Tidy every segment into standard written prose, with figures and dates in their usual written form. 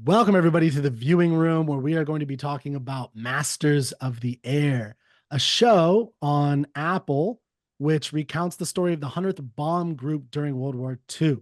Welcome, everybody, to the viewing room where we are going to be talking about Masters of the Air, a show on Apple which recounts the story of the 100th Bomb Group during World War II.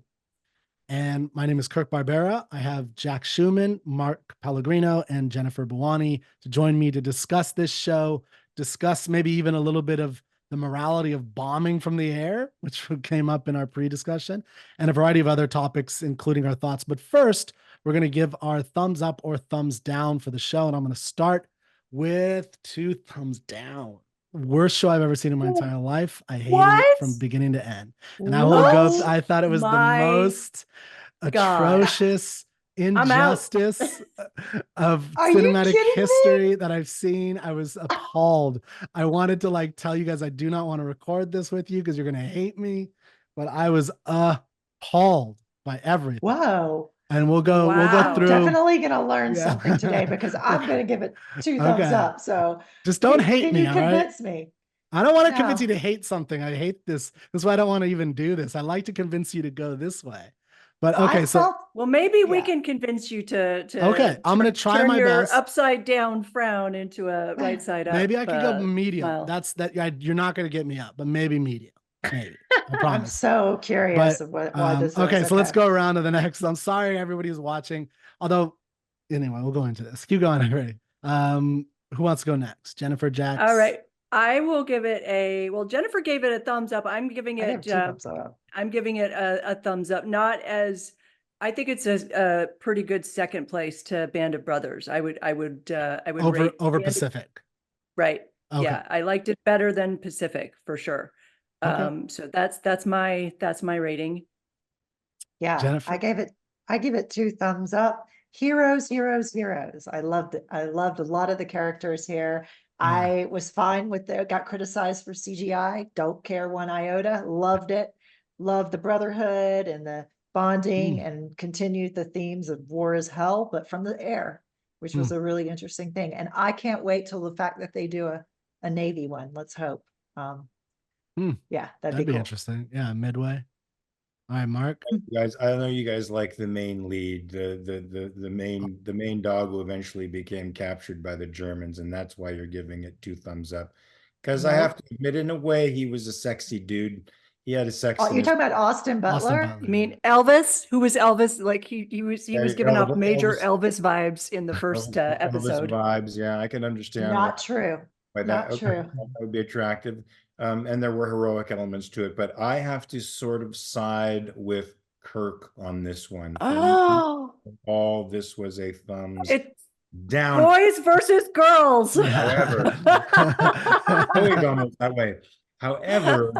And my name is Kirk Barbera. I have Jack Schumann, Mark Pellegrino, and Jennifer Buwani to join me to discuss this show, discuss maybe even a little bit of the morality of bombing from the air, which came up in our pre-discussion, and a variety of other topics, including our thoughts. But first, we're going to give our thumbs up or thumbs down for the show. And I'm going to start with 2 thumbs down. Worst show I've ever seen in my entire life. I hated it What? from beginning to end. And I will go, What? I thought it was the My most God. atrocious I'm out. injustice of Are you cinematic kidding me? history that I've seen. I was appalled. I wanted to tell you guys I do not want to record this with you because you're going to hate me, but I was appalled by everything. Whoa. And we'll go I'm through. definitely going to learn something today Yeah. because I'm going to give it two thumbs Okay. up. So Just don't hate can me, you all right? convince me? I don't want to convince you No. to hate something. I hate this. That's why I don't want to even do this. I like to convince you to go this way. But I okay, so felt, Well, maybe we yeah. can convince you to okay, to I'm gonna try turn my your best. upside down frown into a right side Maybe up I could go medium. smile. That's that. You're not gonna get me up, but maybe medium. Maybe. I I'm promise. so curious But of why this is. okay, so let's Okay. go around to the next. I'm sorry everybody who's watching. Although, anyway, we'll go into this. Keep going already. Who wants to go next? Jennifer, All Jax. right. I will give it well, Jennifer gave it a thumbs up. I have two thumbs up. I'm giving it a thumbs up. Not as I think it's a pretty good second place to Band of Brothers. I would rate Over Band of, Pacific. right. Okay. Yeah, I liked it better than Pacific for sure. Okay. So that's my rating. Yeah, Jennifer. I give it two thumbs up. Heroes, heroes, heroes. I loved it. I loved a lot of the characters here. Yeah. I was fine with it. Got criticized for CGI. Don't care one iota. Loved it. Loved the brotherhood and the bonding Mm, and continued the themes of war is hell, but from the air, which was mm, a really interesting thing. And I can't wait till the fact that they do a Navy one. Let's hope. mm. Yeah, that'd That'd be be cool. interesting. Yeah, Midway. All right, Mark. You guys, I know you guys like the main lead, the main dog who eventually became captured by the Germans, and that's why you're giving it two thumbs up. Because I have Nope. to admit, in a way, he was a sexy dude. He had a Oh, you're sexiness. talking about Austin Austin Butler? You Butler. mean Elvis? Who was Elvis? Like he was giving off major Elvis, Elvis vibes in the first Elvis episode. vibes. Yeah, I can understand Not true. why that, Not okay, true. that would be attractive. And there were heroic elements to it, but I have to sort of side with Kirk on this one. For me, Oh, all this was a thumbs it's down. boys versus girls. However, always almost that way. However,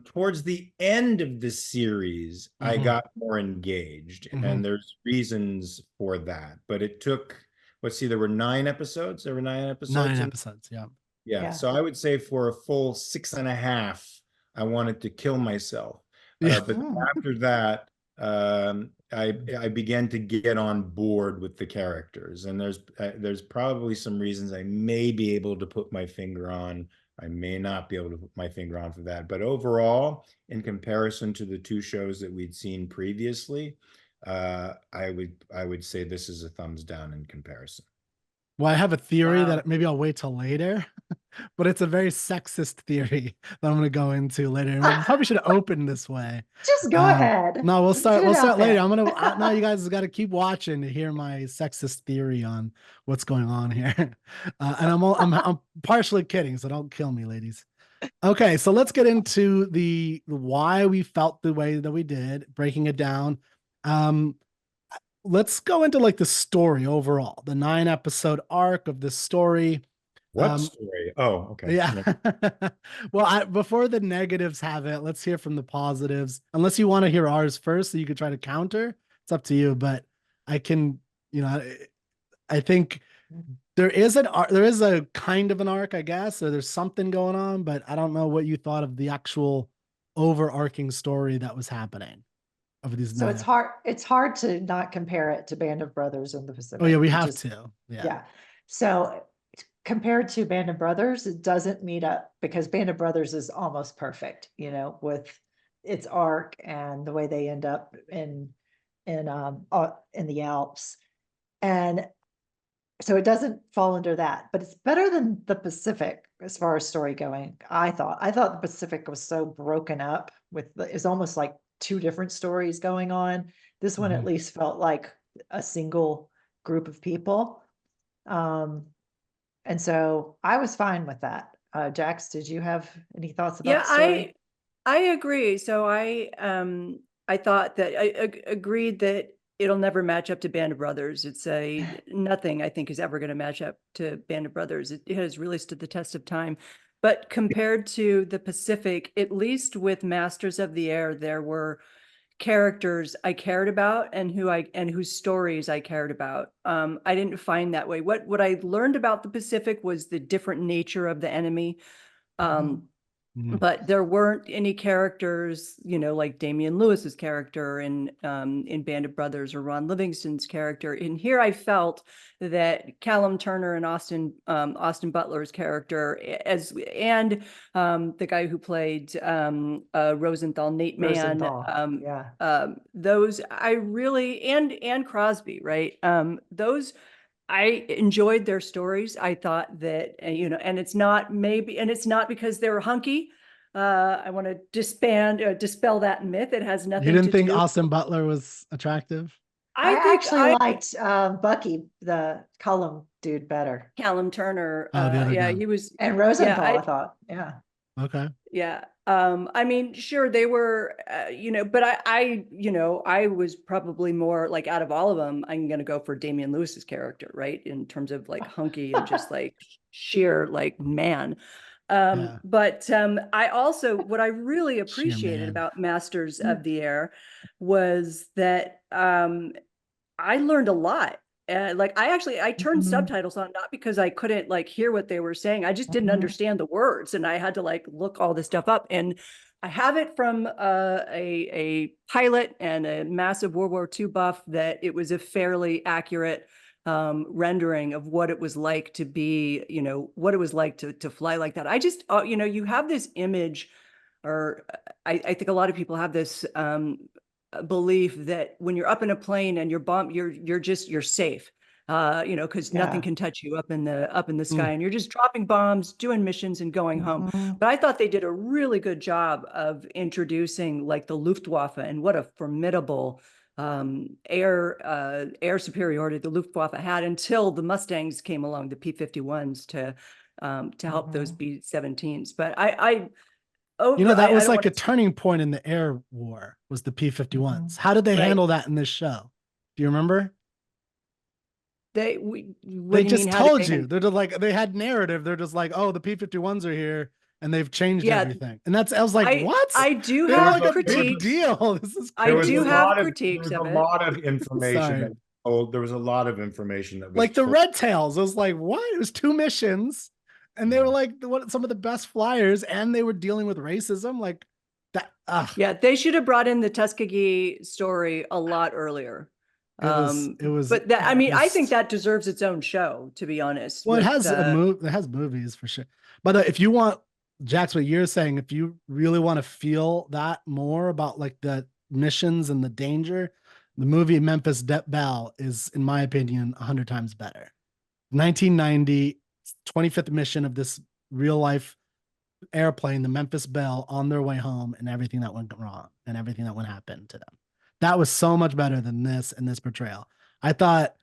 towards the end of the series, I Mhm. got more engaged, Mhm. and there's reasons for that. But it took, let's see, there were 9 episodes. There were 9 episodes. 9 episodes. Yeah. Yeah. Yeah. So I would say for a full 6.5, I wanted to kill myself. Yeah. But Mm. after that, I began to get on board with the characters, and there's probably some reasons I may be able to put my finger on. I may not be able to put my finger on for that. But overall, in comparison to the two shows that we'd seen previously, I would say this is a thumbs down in comparison. Well, I have a theory Wow. that maybe I'll wait till later, but it's a very sexist theory that I'm going to go into later. And we probably should have opened this way. Just go ahead. No, we'll Put start. it We'll out start later. there. I'm gonna. Now you guys got to keep watching to hear my sexist theory on what's going on here. And I'm partially kidding, so don't kill me, ladies. Okay, so let's get into the why we felt the way that we did, breaking it down. Um, let's go into the story overall, the 9 episode arc of this story. What story? Oh, okay. Yeah. Well, before the negatives have it, let's hear from the positives. Unless you want to hear ours first, so you could try to counter. It's up to you, but I can, I think there is a kind of an arc, I guess, or there's something going on, but I don't know what you thought of the actual overarching story that was happening of these So nine. it's hard to not compare it to Band of Brothers in the Oh yeah, Pacific. we It have just, to. Yeah. yeah. So compared to Band of Brothers, it doesn't meet up because Band of Brothers is almost perfect, with its arc and the way they end up in the Alps. And so it doesn't fall under that, but it's better than the Pacific as far as story going. I thought the Pacific was so broken up it's almost like two different stories going on. This one at Mhm. least felt like a single group of people. And so I was fine with that. Jax, did you have any thoughts about Yeah, the story? I agree. So I thought that agreed that it'll never match up to Band of Brothers. It's nothing I think is ever going to match up to Band of Brothers. It has really stood the test of time. But compared to the Pacific, at least with Masters of the Air, there were characters I cared about and whose stories I cared about. I didn't find that way. What I learned about the Pacific was the different nature of the enemy. Um, Mhm. but there weren't any characters, like Damian Lewis's character in Band of Brothers, or Ron Livingston's character. In here, I felt that Callum Turner and Austin Butler's character, and the guy who played Rosenthal, Nate Mann, Rosenthal, yeah. those I really, and Crosby, right? Those I enjoyed their stories. I thought that, and it's not because they were hunky. I want to dispel that myth. It has You nothing didn't to think do. Austin Butler was attractive? I think actually liked Bucky, the Cullum dude, better. Callum Turner. Oh, the other Yeah, guy. he was. And Yeah, Rosenthal, I thought, yeah. Okay. yeah. I mean, sure, they were, but I was probably more like, out of all of them, I'm going to go for Damian Lewis's character, right? In terms of like hunky and just like sheer like man. Yeah. But I also, what I really Sheer appreciated man. about Masters of the Air was that I learned a lot. Like I turned Mhm. subtitles on, not because I couldn't like hear what they were saying. I just didn't Mhm. understand the words, and I had to like look all this stuff up. And I have it from a pilot and a massive World War II buff that it was a fairly accurate rendering of what it was like to be, what it was like to fly like that. I just, you have this image, or I think a lot of people have this belief that when you're up in a plane and you're safe, because nothing Yeah. can touch you up in the sky, Mm. and you're just dropping bombs, doing missions, and going home. Mhm. But I thought they did a really good job of introducing like the Luftwaffe, and what a formidable air superiority the Luftwaffe had, until the Mustangs came along, the P-51s, to help those Mhm. B-17s. But I That was don't like want a to. turning point in the air war, was the P-51s. Mhm. How did they Right. handle that in this show? Do you remember? What They do you mean? just How did told they? you. They're just like, they had narrative. They're just like, oh, the P-51s are here and they've changed Yeah, everything. And I was like, what? I do They were have like a big critiques. deal. This is I There was do a crazy. have lot of critiques of it. information Sorry. that there was a lot of information that was Like the told. Red Tails. It was like, what? It was 2 missions. And they were like some of the best flyers, and they were dealing with racism. Like that. Yeah, they should have brought in the Tuskegee story a lot earlier. It was But I mean, I think just, that deserves its own show, to be honest. well, With it has movies for sure. But if you want, Jax, what you're saying, if you really want to feel that more about like the missions and the danger, the movie Memphis Belle is, in my opinion, 100 times better. 1990, 25th mission of this real life airplane, the Memphis Belle, on their way home, and everything that went wrong and everything that would happen to them. That was so much better than this and this portrayal. I thought,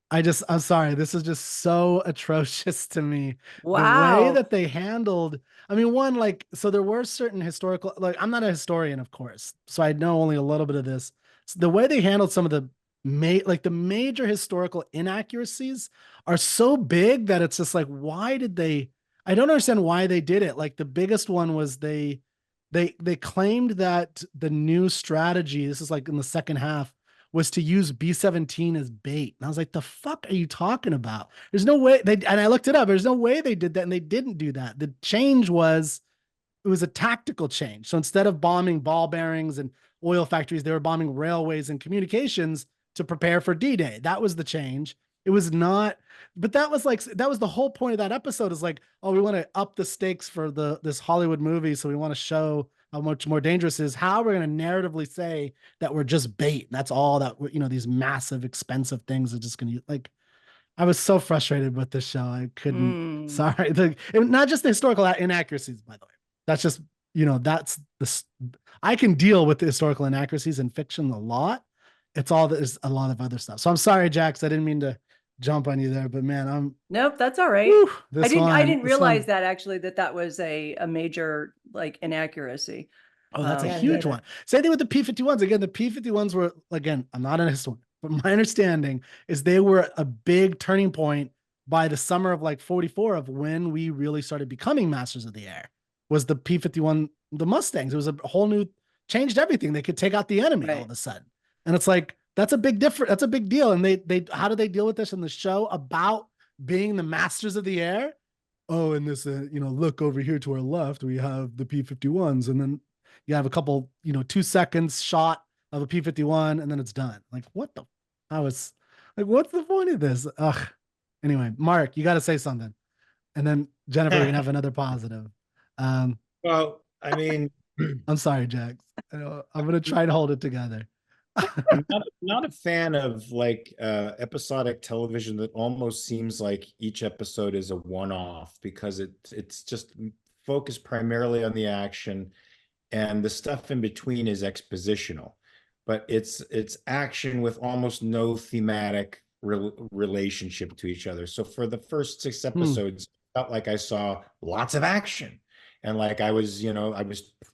I'm sorry, this is just so atrocious to me. The way wow. that they handled, I mean, one, like, so there were certain historical, like, I'm not a historian, of course, so I know only a little bit of this. So the way they handled some of the the major historical inaccuracies are so big that it's just like, why did they? I don't understand why they did it. Like the biggest one was they claimed that the new strategy, this is like in the second half, was to use B-17 as bait. And I was like, the fuck are you talking about? There's no way and I looked it up. There's no way they did that, and they didn't do that. The change was, it was a tactical change. So instead of bombing ball bearings and oil factories, they were bombing railways and communications to prepare for D-Day. That was the change. It was not, but that was the whole point of that episode, is like, oh, we want to up the stakes for this Hollywood movie. So we want to show how much more dangerous is how we're going to narratively say that we're just bait. That's all that we're, these massive, expensive things are just going to like. I was so frustrated with this show. I couldn't. Sorry, not just the historical inaccuracies, by the way. That's just that's the. I can deal with the historical inaccuracies in fiction a lot. It's all there's a lot of other stuff. So I'm sorry, Jax. I didn't mean to jump on you there, but man, Nope, that's all right. whew, I didn't realize that actually that was a major like inaccuracy. Oh, that's a Yeah, huge neither. one. Same thing with the P-51s. Again, the P-51s were, again, I'm not an historian, but my understanding is they were a big turning point by the summer of like 44 of when we really started becoming masters of the air. Was the P-51, the Mustangs. It was a whole new, changed everything. They could take out the enemy all of a sudden. And it's like, that's a big difference. That's a big deal. And they how do they deal with this in the show about being the masters of the air? Oh, and this, look over here to our left, we have the P-51s. And then you have a couple, 2 seconds shot of a P-51 and then it's done. Like, what the, I was like, what's the point of this? Ugh. Anyway, Mark, you got to say something. And then Jennifer, we're going to have another positive. Well, I mean, I'm sorry, Jax. I'm going to try to hold it together. I'm not a fan of like episodic television that almost seems like each episode is a one-off because it's just focused primarily on the action, and the stuff in between is expositional, but it's action with almost no thematic relationship to each other. So for the first 6 episodes, it felt like I saw lots of action, and like I was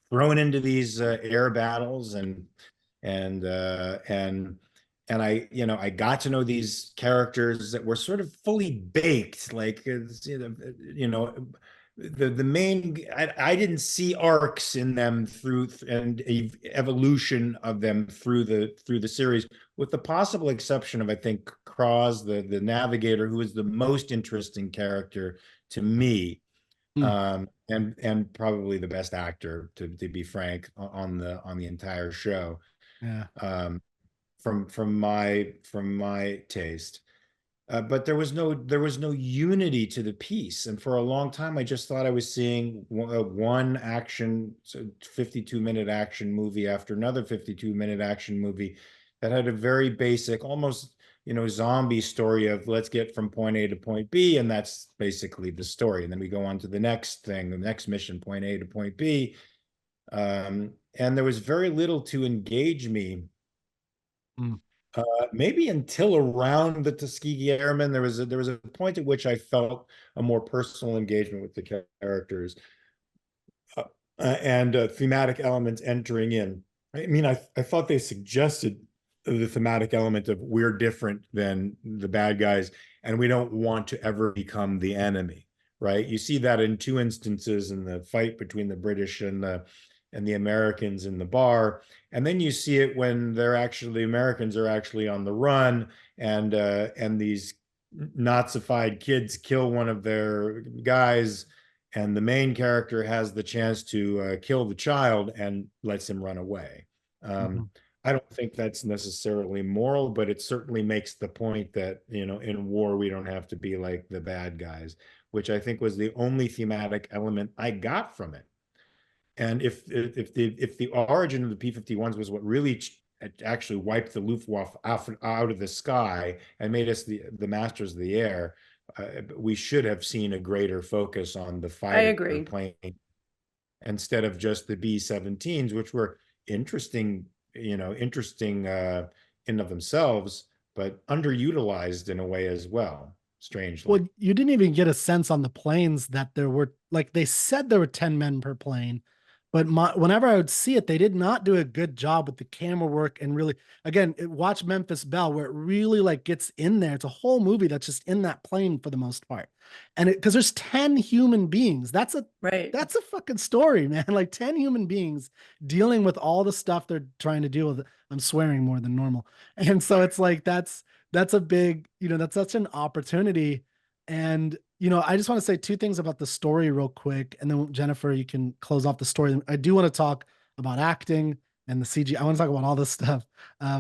thrown into these air battles and I got to know these characters that were sort of fully baked, like the main. I didn't see arcs in them through and evolution of them through the series, with the possible exception of I think Cross, the navigator, who is the most interesting character to me. And probably the best actor, to be frank, on the entire show. Yeah. From my taste, but there was no unity to the piece, and for a long time I just thought I was seeing one action, 52-minute action movie after another 52-minute action movie that had a very basic, almost zombie story of let's get from point A to point B, and that's basically the story, and then we go on to the next thing, the next mission, point A to point B. And there was very little to engage me. Maybe until around the Tuskegee Airmen, there was a point at which I felt a more personal engagement with the characters and thematic elements entering in. I mean, I thought they suggested the thematic element of we're different than the bad guys, and we don't want to ever become the enemy, right? You see that in 2 instances in the fight between the British and the Americans in the bar, and then you see it when the Americans are actually on the run, and these Nazified kids kill one of their guys, and the main character has the chance to kill the child and lets him run away. I don't think that's necessarily moral, but it certainly makes the point that in war we don't have to be like the bad guys, which I think was the only thematic element I got from it. And if the origin of the P-51s was what really actually wiped the Luftwaffe out of the sky and made us the masters of the air, we should have seen a greater focus on the fighter plane instead of just the B-17s, which were interesting in of themselves, but underutilized in a way as well. Strangely. Well, you didn't even get a sense on the planes that there were, like they said there were 10 men per plane, but whenever I would see it, they did not do a good job with the camera work. And really, again, watch Memphis Belle, where it really like gets in there. It's a whole movie that's just in that plane for the most part. And because there's 10 human beings, that's a fucking story, man. Like 10 human beings dealing with all the stuff they're trying to deal with. I'm swearing more than normal. And so it's like, that's a big, that's such an opportunity. And, I just want to say 2 things about the story real quick. And then Jennifer, you can close off the story. I do want to talk about acting and the CG. I want to talk about all this stuff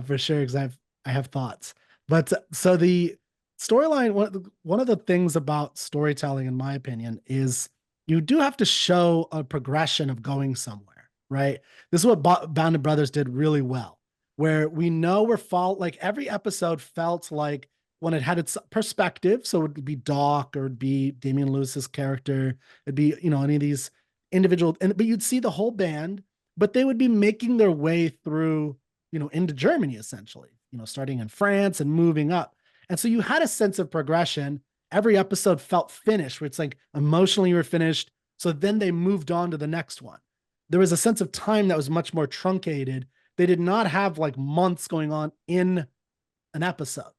for sure, because I have thoughts. But so the storyline, one of the things about storytelling, in my opinion, is you do have to show a progression of going somewhere. right? This is what Band of Brothers did really well, where we know like every episode felt like when it had its perspective. So it would be Doc or it'd be Damian Lewis's character. It'd be, any of these individual, but you'd see the whole band, but they would be making their way through, into Germany essentially, starting in France and moving up. And so you had a sense of progression. Every episode felt finished, where it's like emotionally you were finished. So then they moved on to the next one. There was a sense of time that was much more truncated. They did not have like months going on in an episode.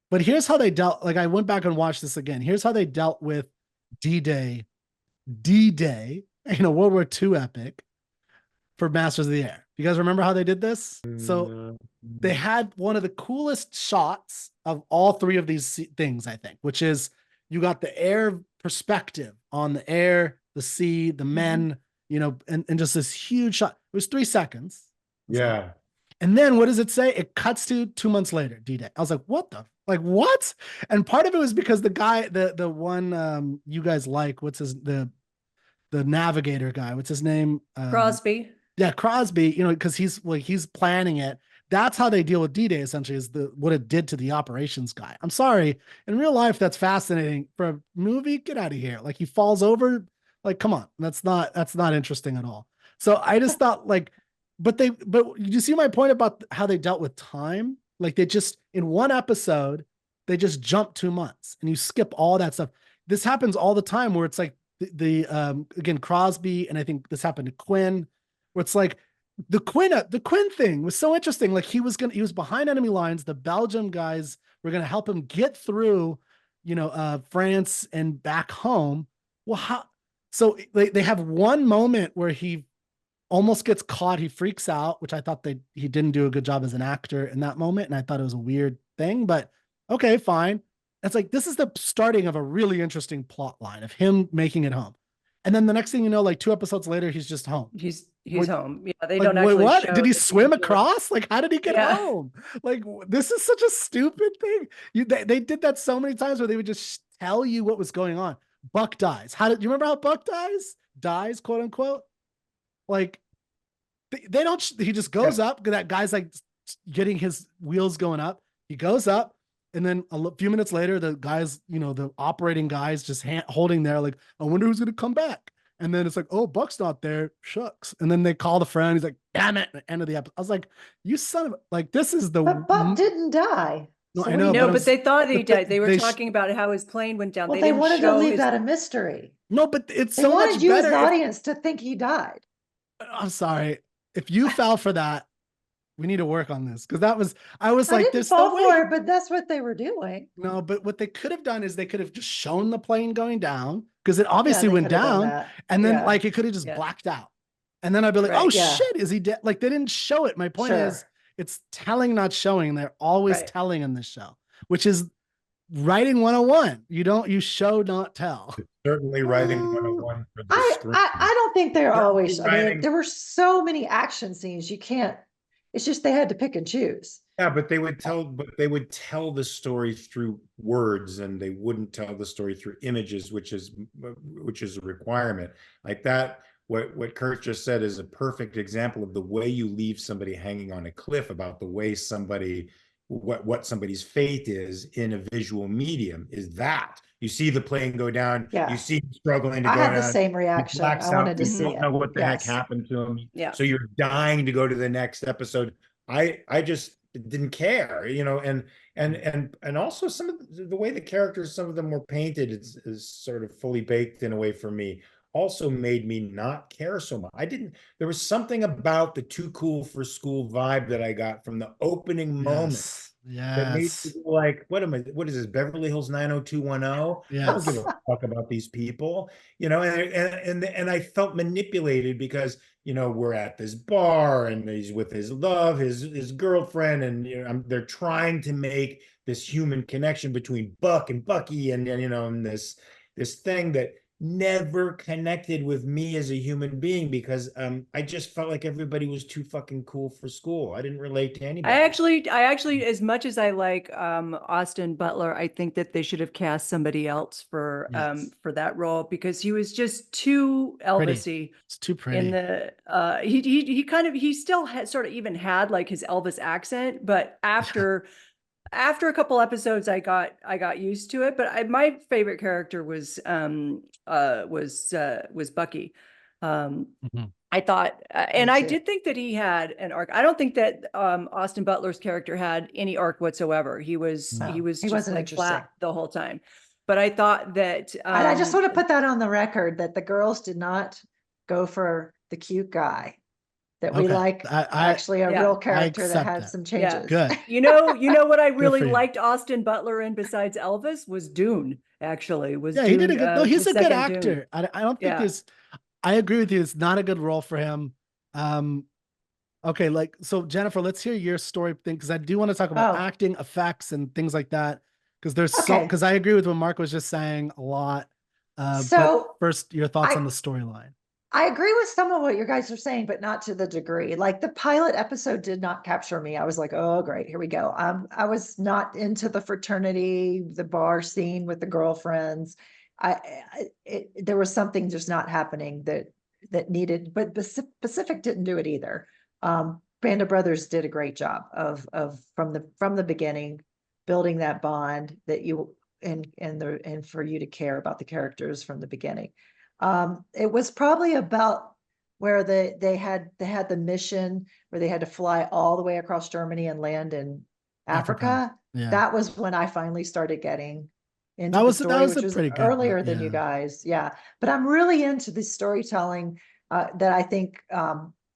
But here's how they dealt. Like I went back and watched this again. Here's how they dealt with D-Day, World War II epic for Masters of the Air. You guys remember how they did this? So they had one of the coolest shots of all three of these things, I think, which is you got the air perspective on the air, the sea, the men, and just this huge shot. It was 3 seconds. Yeah. And then what does it say? It cuts to 2 months later, D-Day. I was like, what? And part of it was because the guy, the one you guys like, what's the navigator guy, what's his name? Crosby. Yeah, Crosby, because he's planning it. That's how they deal with D-Day, essentially, is what it did to the operations guy. I'm sorry. In real life, that's fascinating. For a movie, get out of here. Like he falls over. Like, come on. That's not interesting at all. So I just thought but you see my point about how they dealt with time? Like they just, in one episode, they just jump 2 months and you skip all that stuff. This happens all the time where it's like again, Crosby, and I think this happened to Quinn, where it's like the Quinn thing was so interesting. Like he was behind enemy lines. The Belgium guys were going to help him get through, France and back home. Well, so they have one moment where he almost gets caught. He freaks out, which I thought he didn't do a good job as an actor in that moment. And I thought it was a weird thing, but okay, fine. It's like, this is the starting of a really interesting plot line of him making it home. And then the next thing you know, like 2 episodes later, he's just home. He's home. Yeah, they Like, don't actually what? show Did he that swim was- across? Like, how did he get Yeah. home? Like, this is such a stupid thing. They did that so many times where they would just tell you what was going on. Buck dies. You remember how Buck dies, quote unquote? Like, they don't, he just goes up. That guy's like getting his wheels going up. He goes up. And then a few minutes later, the guys, the operating guys just holding there, like, I wonder who's going to come back. And then it's like, oh, Buck's not there. Shucks. And then they call the friend. He's like, damn it. At the end of the episode. I was like, you son of, like, this is the. But Buck didn't die. No, So I what know, do you- No, but they thought he but died. They were they talking about how his plane went down. Well, They they didn't wanted to show leave his- that a mystery. No, but it's They so much wanted you as better. the audience to think he died. I'm sorry. If you fell for that, we need to work on this. Cause I was I like, didn't there's fall no way. for it, but that's what they were doing. No, but what they could have done is they could have just shown the plane going down, because it obviously Yeah, they went could have done down. that. And then Yeah. like it could have just Yeah. blacked out. And then I'd be like, Right, oh yeah. shit, is he dead? Like they didn't show it. My point Sure. is it's telling, not showing. They're always Right. telling in this show, which is writing 101. You show, not tell. Certainly writing Mm, 101 for the I screen. don't think they're Certainly always, I mean, writing- there were so many action scenes, you can't, it's just they had to pick and choose. Yeah, but they would tell the story through words, and they wouldn't tell the story through images, which is a requirement. Like that, what Kurt just said is a perfect example of the way you leave somebody hanging on a cliff, about the way what somebody's fate is in a visual medium, is that you see the plane go down, Yeah. you see him struggling to I go had the down. same He reaction. blacks I out, wanted to you see don't it. know what the heck Yes. happened to him. Yeah. So you're dying to go to the next episode. I just didn't care, and also some of the way the characters, some of them were painted is sort of fully baked in a way for me, also made me not care so much. There was something about the too cool for school vibe that I got from the opening moment. That made Yes. people like, what is this, Beverly Hills 90210? I don't Yes. give a fuck about these people, and I felt manipulated because, we're at this bar and he's with his love, his girlfriend, and they're trying to make this human connection between Buck and Bucky, and this thing that never connected with me as a human being because I just felt like everybody was too fucking cool for school. I didn't relate to anybody. I actually, as much as I like Austin Butler, I think that they should have cast somebody else Yes. for that role because he was just too Elvis-y It's too in pretty. the he kind of he still had sort of even had like his Elvis accent, but after a couple episodes I got used to it. But my favorite character was Bucky. Mhm. I thought, and Me I too. did think that he had an arc. I don't think that Austin Butler's character had any arc whatsoever. He was No. he was He just wasn't like interesting. flat the whole time. But I thought that And I just want to put that on the record that the girls did not go for the cute guy. That we Okay. like I actually a Yeah, real I character that accept had that. some Yeah. changes. Good. you know what I really for you. liked Austin Butler in besides Elvis was Dune. Actually, was Yeah, he did a Dune good. No, he's the a good second Dune. actor. I don't think Yeah. I agree with you. It's not a good role for him. Okay, like so, Jennifer. Let's hear your story thing because I do want to talk about Oh. acting, effects, and things like that. Because there's Okay. because I agree with what Mark was just saying a lot. But So first, your thoughts I- on the storyline. I agree with some of what you guys are saying, but not to the degree. Like the pilot episode did not capture me. I was like, oh, great, here we go. I was not into the fraternity, the bar scene with the girlfriends. There was something just not happening that needed, but Pacific didn't do it either. Band of Brothers did a great job of from the beginning, building that bond that you and for you to care about the characters from the beginning. It was probably about where they had the mission where they had to fly all the way across Germany and land in Africa. Yeah. That was when I finally started getting into That the was story, a which was pretty good earlier bit, than you yeah. guys. Yeah. But I'm really into the storytelling that I think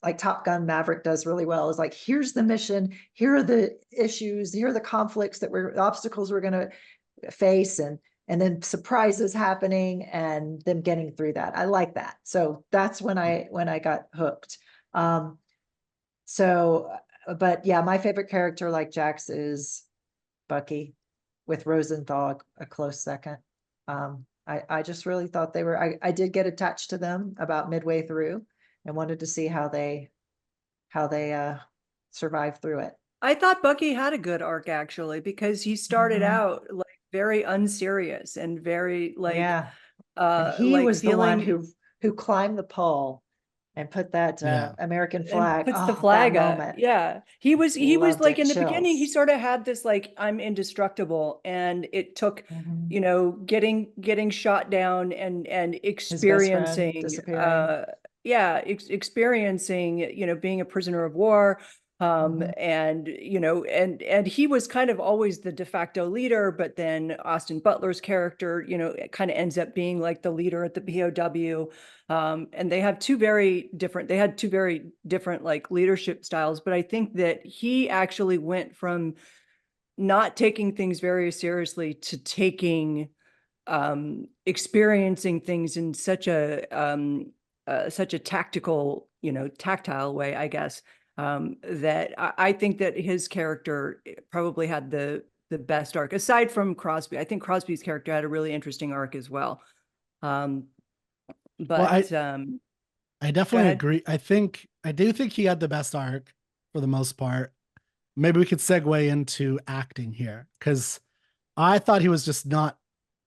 like Top Gun Maverick does really well is like, here's the mission, here are the issues, here are the conflicts obstacles we're going to face and then surprises happening and them getting through that. I like that. So that's when I got hooked. But yeah, my favorite character like Jax is Bucky with Rosenthal a close second. I just really thought I did get attached to them about midway through and wanted to see how they survived through it. I thought Bucky had a good arc actually because he started Mhm. out like very unserious and very like Yeah. And he like was the one feeling who climbed the pole and put that Yeah. American and flag. puts the Oh, that flag up. moment. Yeah. He was Loved like it. in the beginning, he Chills. sort of had this like I'm indestructible. And it took, Mhm. you know, getting shot down and His best friend experiencing disappearing. experiencing, you know, being a prisoner of war. Mhm. And you know, and he was kind of always the de facto leader, but then Austin Butler's character, you know, it kind of ends up being like the leader at the POW. And they had two very different like leadership styles, but I think that he actually went from not taking things very seriously to taking experiencing things in such a tactical, you know, tactile way, I guess. That I think that his character probably had the best arc aside from Crosby. I think Crosby's character had a really interesting arc as well. But I go definitely ahead. agree. I do think he had the best arc for the most part. Maybe we could segue into acting here because I thought he was just not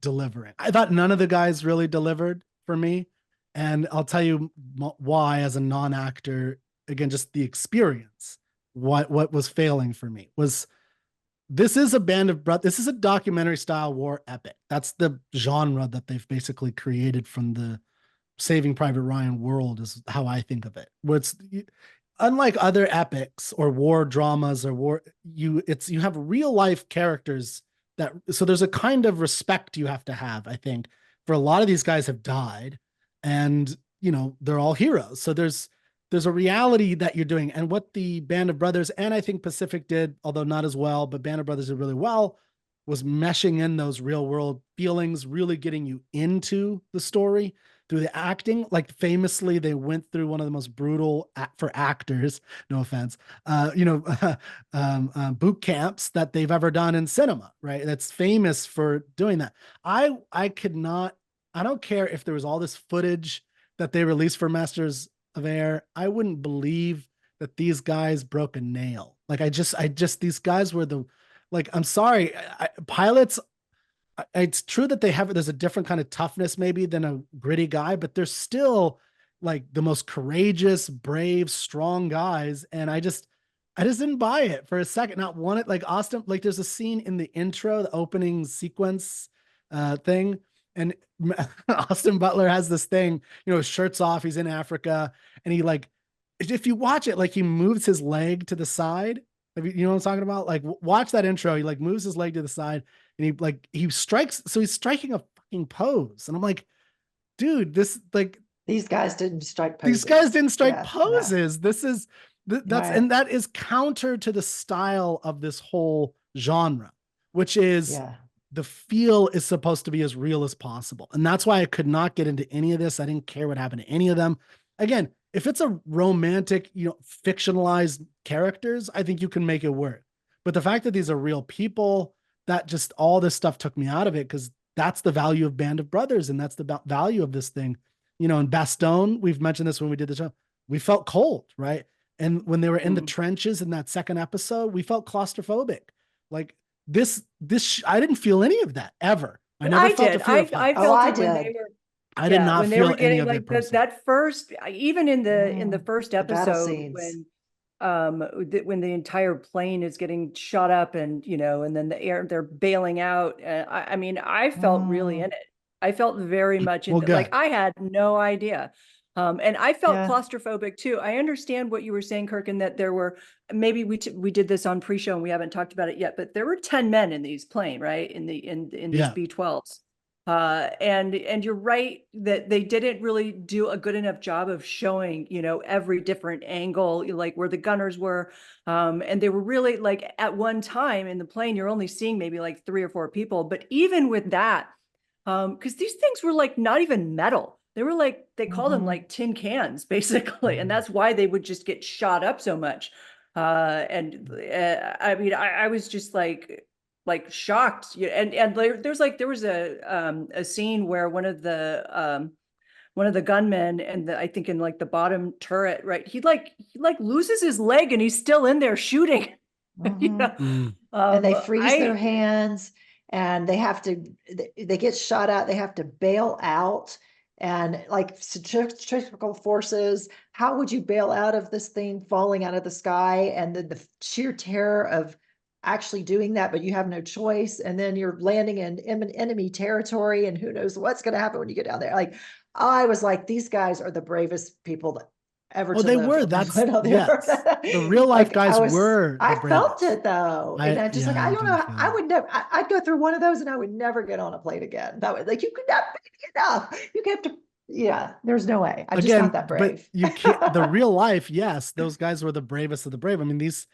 delivering. I thought none of the guys really delivered for me. And I'll tell you why, as a non-actor, again, just the experience. What was failing for me was this is a Band of Brothers. This is a documentary style war epic. That's the genre that they've basically created from the Saving Private Ryan world, is how I think of it. Where it's unlike other epics or war dramas or you have real life characters so there's a kind of respect you have to have, I think, for a lot of these guys have died and, you know, they're all heroes. So there's a reality that you're doing. And what the Band of Brothers, and I think Pacific did, although not as well, but Band of Brothers did really well, was meshing in those real world feelings, really getting you into the story through the acting. Like famously, they went through one of the most brutal for actors, no offense, boot camps that they've ever done in cinema, right? That's famous for doing that. I I don't care if there was all this footage that they released for Masters of Air. I wouldn't believe that these guys broke a nail. Like I just these guys were like, I'm sorry, pilots. It's true that there's a different kind of toughness maybe than a gritty guy, but they're still like the most courageous, brave, strong guys. And I just didn't buy it for a second. Not one, like Austin, like there's a scene in the intro, the opening sequence thing. And Austin Butler has this thing, his shirt's off, he's in Africa, and he like, if you watch it, like he moves his leg to the side. You know what I'm talking about? Like watch that intro. He like moves his leg to the side and he strikes. So he's striking a fucking pose. And I'm like, dude, These guys didn't strike these poses. guys didn't strike Yeah, no. poses. This is Right. and that is counter to the style of this whole genre, which is Yeah. the feel is supposed to be as real as possible. And that's why I could not get into any of this. I didn't care what happened to any of them. Again, if it's a romantic, fictionalized characters, I think you can make it work. But the fact that these are real people, that just all this stuff took me out of it, because that's the value of Band of Brothers. And that's the value of this thing. In Bastogne, we've mentioned this when we did the show, we felt cold, right? And when they were in the trenches in that second episode, we felt claustrophobic. Like this, I didn't feel any of that ever. I never felt did. the fear of I heights. felt I it when they did. were. I did not when they feel were any getting of like it personally. that first, even in the first the battle episode scenes. when the entire plane is getting shot up and and then they're bailing out. I mean, I felt really in it. I felt very much in Well, it. Like good. I had no idea. And I felt Yeah. claustrophobic too. I understand what you were saying, Kirk, and that there were, maybe we did this on pre-show and we haven't talked about it yet, but there were 10 men in these plane, right? In these Yeah. B-12s. And you're right that they didn't really do a good enough job of showing, every different angle, like where the gunners were. And they were really like at one time in the plane, you're only seeing maybe like 3 or 4 people. But even with that, because these things were like not even metal. They were like, they call them like tin cans, basically. And that's why they would just get shot up so much. I mean, I was just like shocked. And there was a scene where one of the gunmen and I think in like the bottom turret, right? He loses his leg and he's still in there shooting. And they freeze their hands and they have to, they get shot out. They have to bail out. And like centrifugal forces, how would you bail out of this thing falling out of the sky? And the sheer terror of actually doing that, but you have no choice. And then you're landing in enemy territory and who knows what's going to happen when you get down there. Like, I was like, these guys are the bravest people that ever. Oh, they were. That's yes. The real life guys were. I felt it though. And I just like, I don't know. I would never, I'd go through one of those and I would never get on a plane again. That was like, you could not be enough. You have to, yeah, there's no way. I'm just not that brave. But you can't, the real life, yes, those guys were the bravest of the brave. I mean, these,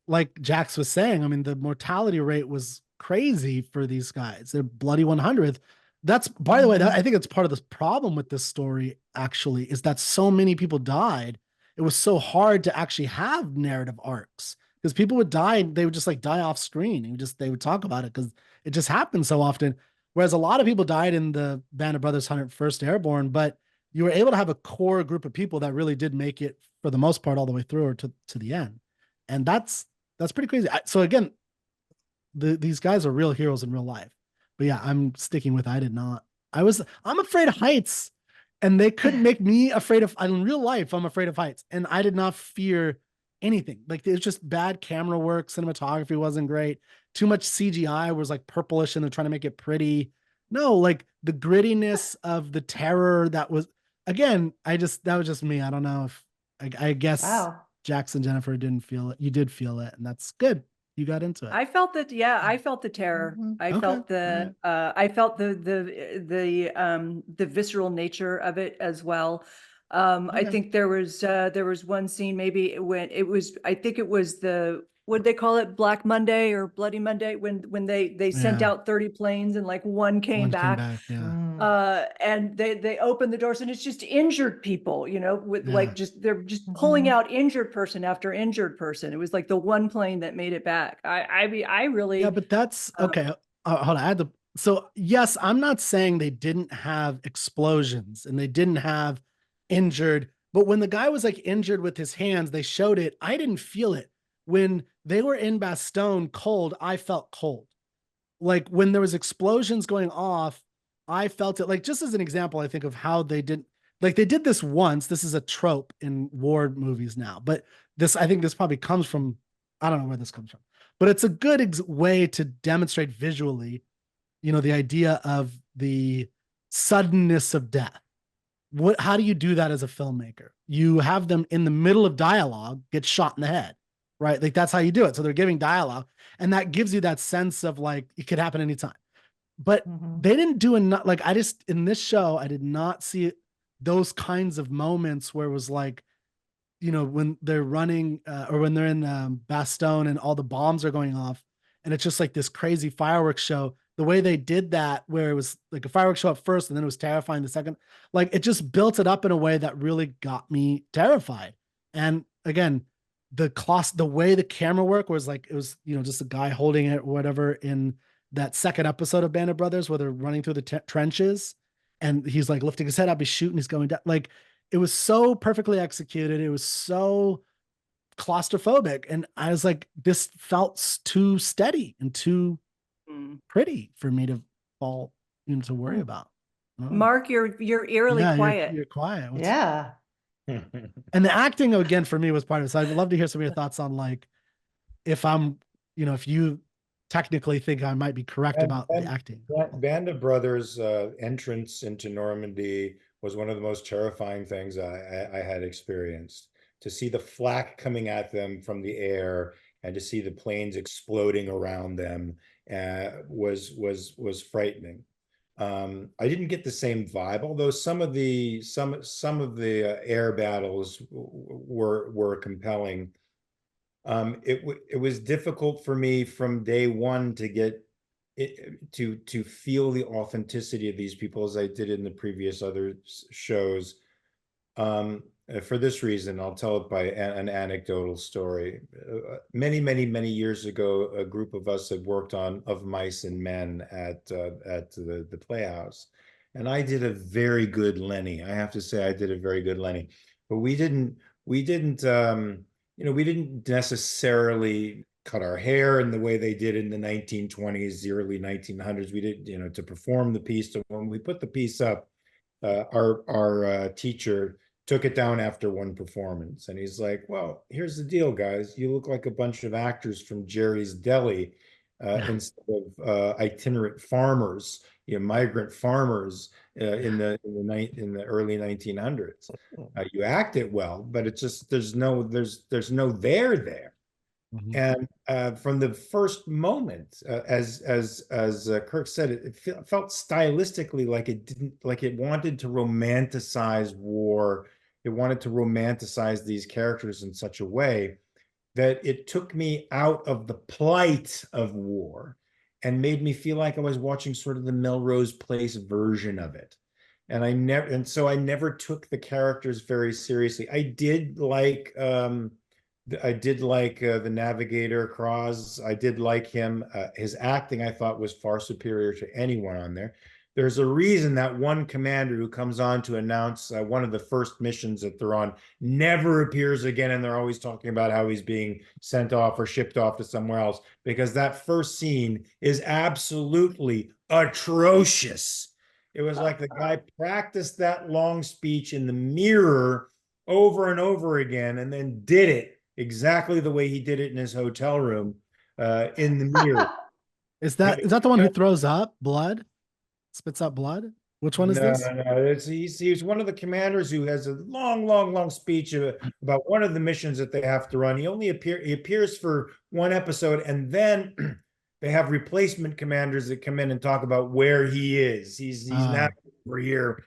like Jax was saying, I mean, the mortality rate was crazy for these guys. They're bloody 100th. That's, by the way, I think it's part of the problem with this story, actually, is that so many people died. It was so hard to actually have narrative arcs because people would die. They would just like die off screen. They would talk about it because it just happened so often. Whereas a lot of people died in the Band of Brothers 101st Airborne, but you were able to have a core group of people that really did make it for the most part all the way through or to the end. And that's pretty crazy. So again, these guys are real heroes in real life. But yeah, I'm sticking with, I'm afraid of heights, and they couldn't make me afraid of, in real life, I'm afraid of heights. And I did not fear anything. Like, it was just bad camera work. Cinematography wasn't great. Too much CGI was like purplish and they're trying to make it pretty. No, like the grittiness of the terror that was, again, that was just me. I don't know if, I guess Jackson, Jennifer didn't feel it. You did feel it, and that's good. You got into it. I felt that. Yeah, I felt the terror. I felt I felt the visceral nature of it as well. I think there was one scene maybe when it was, I think it was what'd they call it? Black Monday or Bloody Monday when they sent out 30 planes and like one came back. And they opened the doors and it's just injured people, with like they're just pulling out injured person after injured person. It was like the one plane that made it back. I really. Yeah, but that's okay. Hold on. So yes, I'm not saying they didn't have explosions and they didn't have injured, but when the guy was like injured with his hands, they showed it. I didn't feel it. When they were in Bastogne cold, I felt cold. Like when there was explosions going off, I felt it. Like just as an example, I think of how they did, like they did this once. This is a trope in war movies now, but this, I think this probably comes from, I don't know where this comes from, but it's a good way to demonstrate visually, the idea of the suddenness of death. How do you do that as a filmmaker? You have them in the middle of dialogue get shot in the head, right? Like that's how you do it. So they're giving dialogue, and that gives you that sense of like it could happen anytime. But they didn't do enough. Like I just in this show, I did not see those kinds of moments where it was like, when they're running or when they're in Bastogne and all the bombs are going off, and it's just like this crazy fireworks show. The way they did that, where it was like a fireworks show at first, and then it was terrifying the second, like it just built it up in a way that really got me terrified. And again, the way the camera work was like it was, just a guy holding it or whatever in that second episode of Band of Brothers where they're running through the trenches, and he's like lifting his head up, he's shooting, he's going down, like it was so perfectly executed. It was so claustrophobic. And I was like, this felt too steady and too pretty for me to fall to worry about. Mark, you're eerily Yeah, quiet. You're quiet. Yeah. And the acting again for me was part of it. So I'd love to hear some of your thoughts on like if I'm, if you technically think I might be correct about the acting. Band of Brothers entrance into Normandy was one of the most terrifying things I had experienced. To see the flak coming at them from the air and to see the planes exploding around them was frightening. I didn't get the same vibe, although some of the air battles were compelling. It was difficult for me from day one to get to feel the authenticity of these people as I did in the previous other shows. For this reason, I'll tell it by an anecdotal story. Many years ago, a group of us had worked on Of Mice and Men at the Playhouse, and I did a very good Lenny. I have to say, I did a very good Lenny, but we didn't necessarily cut our hair in the way they did in the 1920s, the early 1900s. We did, to perform the piece. So when we put the piece up, our teacher took it down after one performance, and he's like, "Well, here's the deal, guys. You look like a bunch of actors from Jerry's Deli instead of itinerant farmers, migrant farmers in the early 1900s. You act it well, but it's just there's no there." And from the first moment, as Kirk said, it felt stylistically like it wanted to romanticize war. It wanted to romanticize these characters in such a way that it took me out of the plight of war and made me feel like I was watching sort of the Melrose Place version of it. And so I never took the characters very seriously. I did like the navigator Cross. I did like him. His acting, I thought, was far superior to anyone on there. There's a reason that one commander who comes on to announce one of the first missions that they're on never appears again, and they're always talking about how he's being sent off or shipped off to somewhere else, because that first scene is absolutely atrocious. It was like the guy practiced that long speech in the mirror over and over again and then did it exactly the way he did it in his hotel room in the mirror. Is that the one who throws up blood? Spits out blood? Which one is this? No. He's one of the commanders who has a long speech about one of the missions that they have to run. He appears for one episode, and then they have replacement commanders that come in and talk about where he is. He's now over here,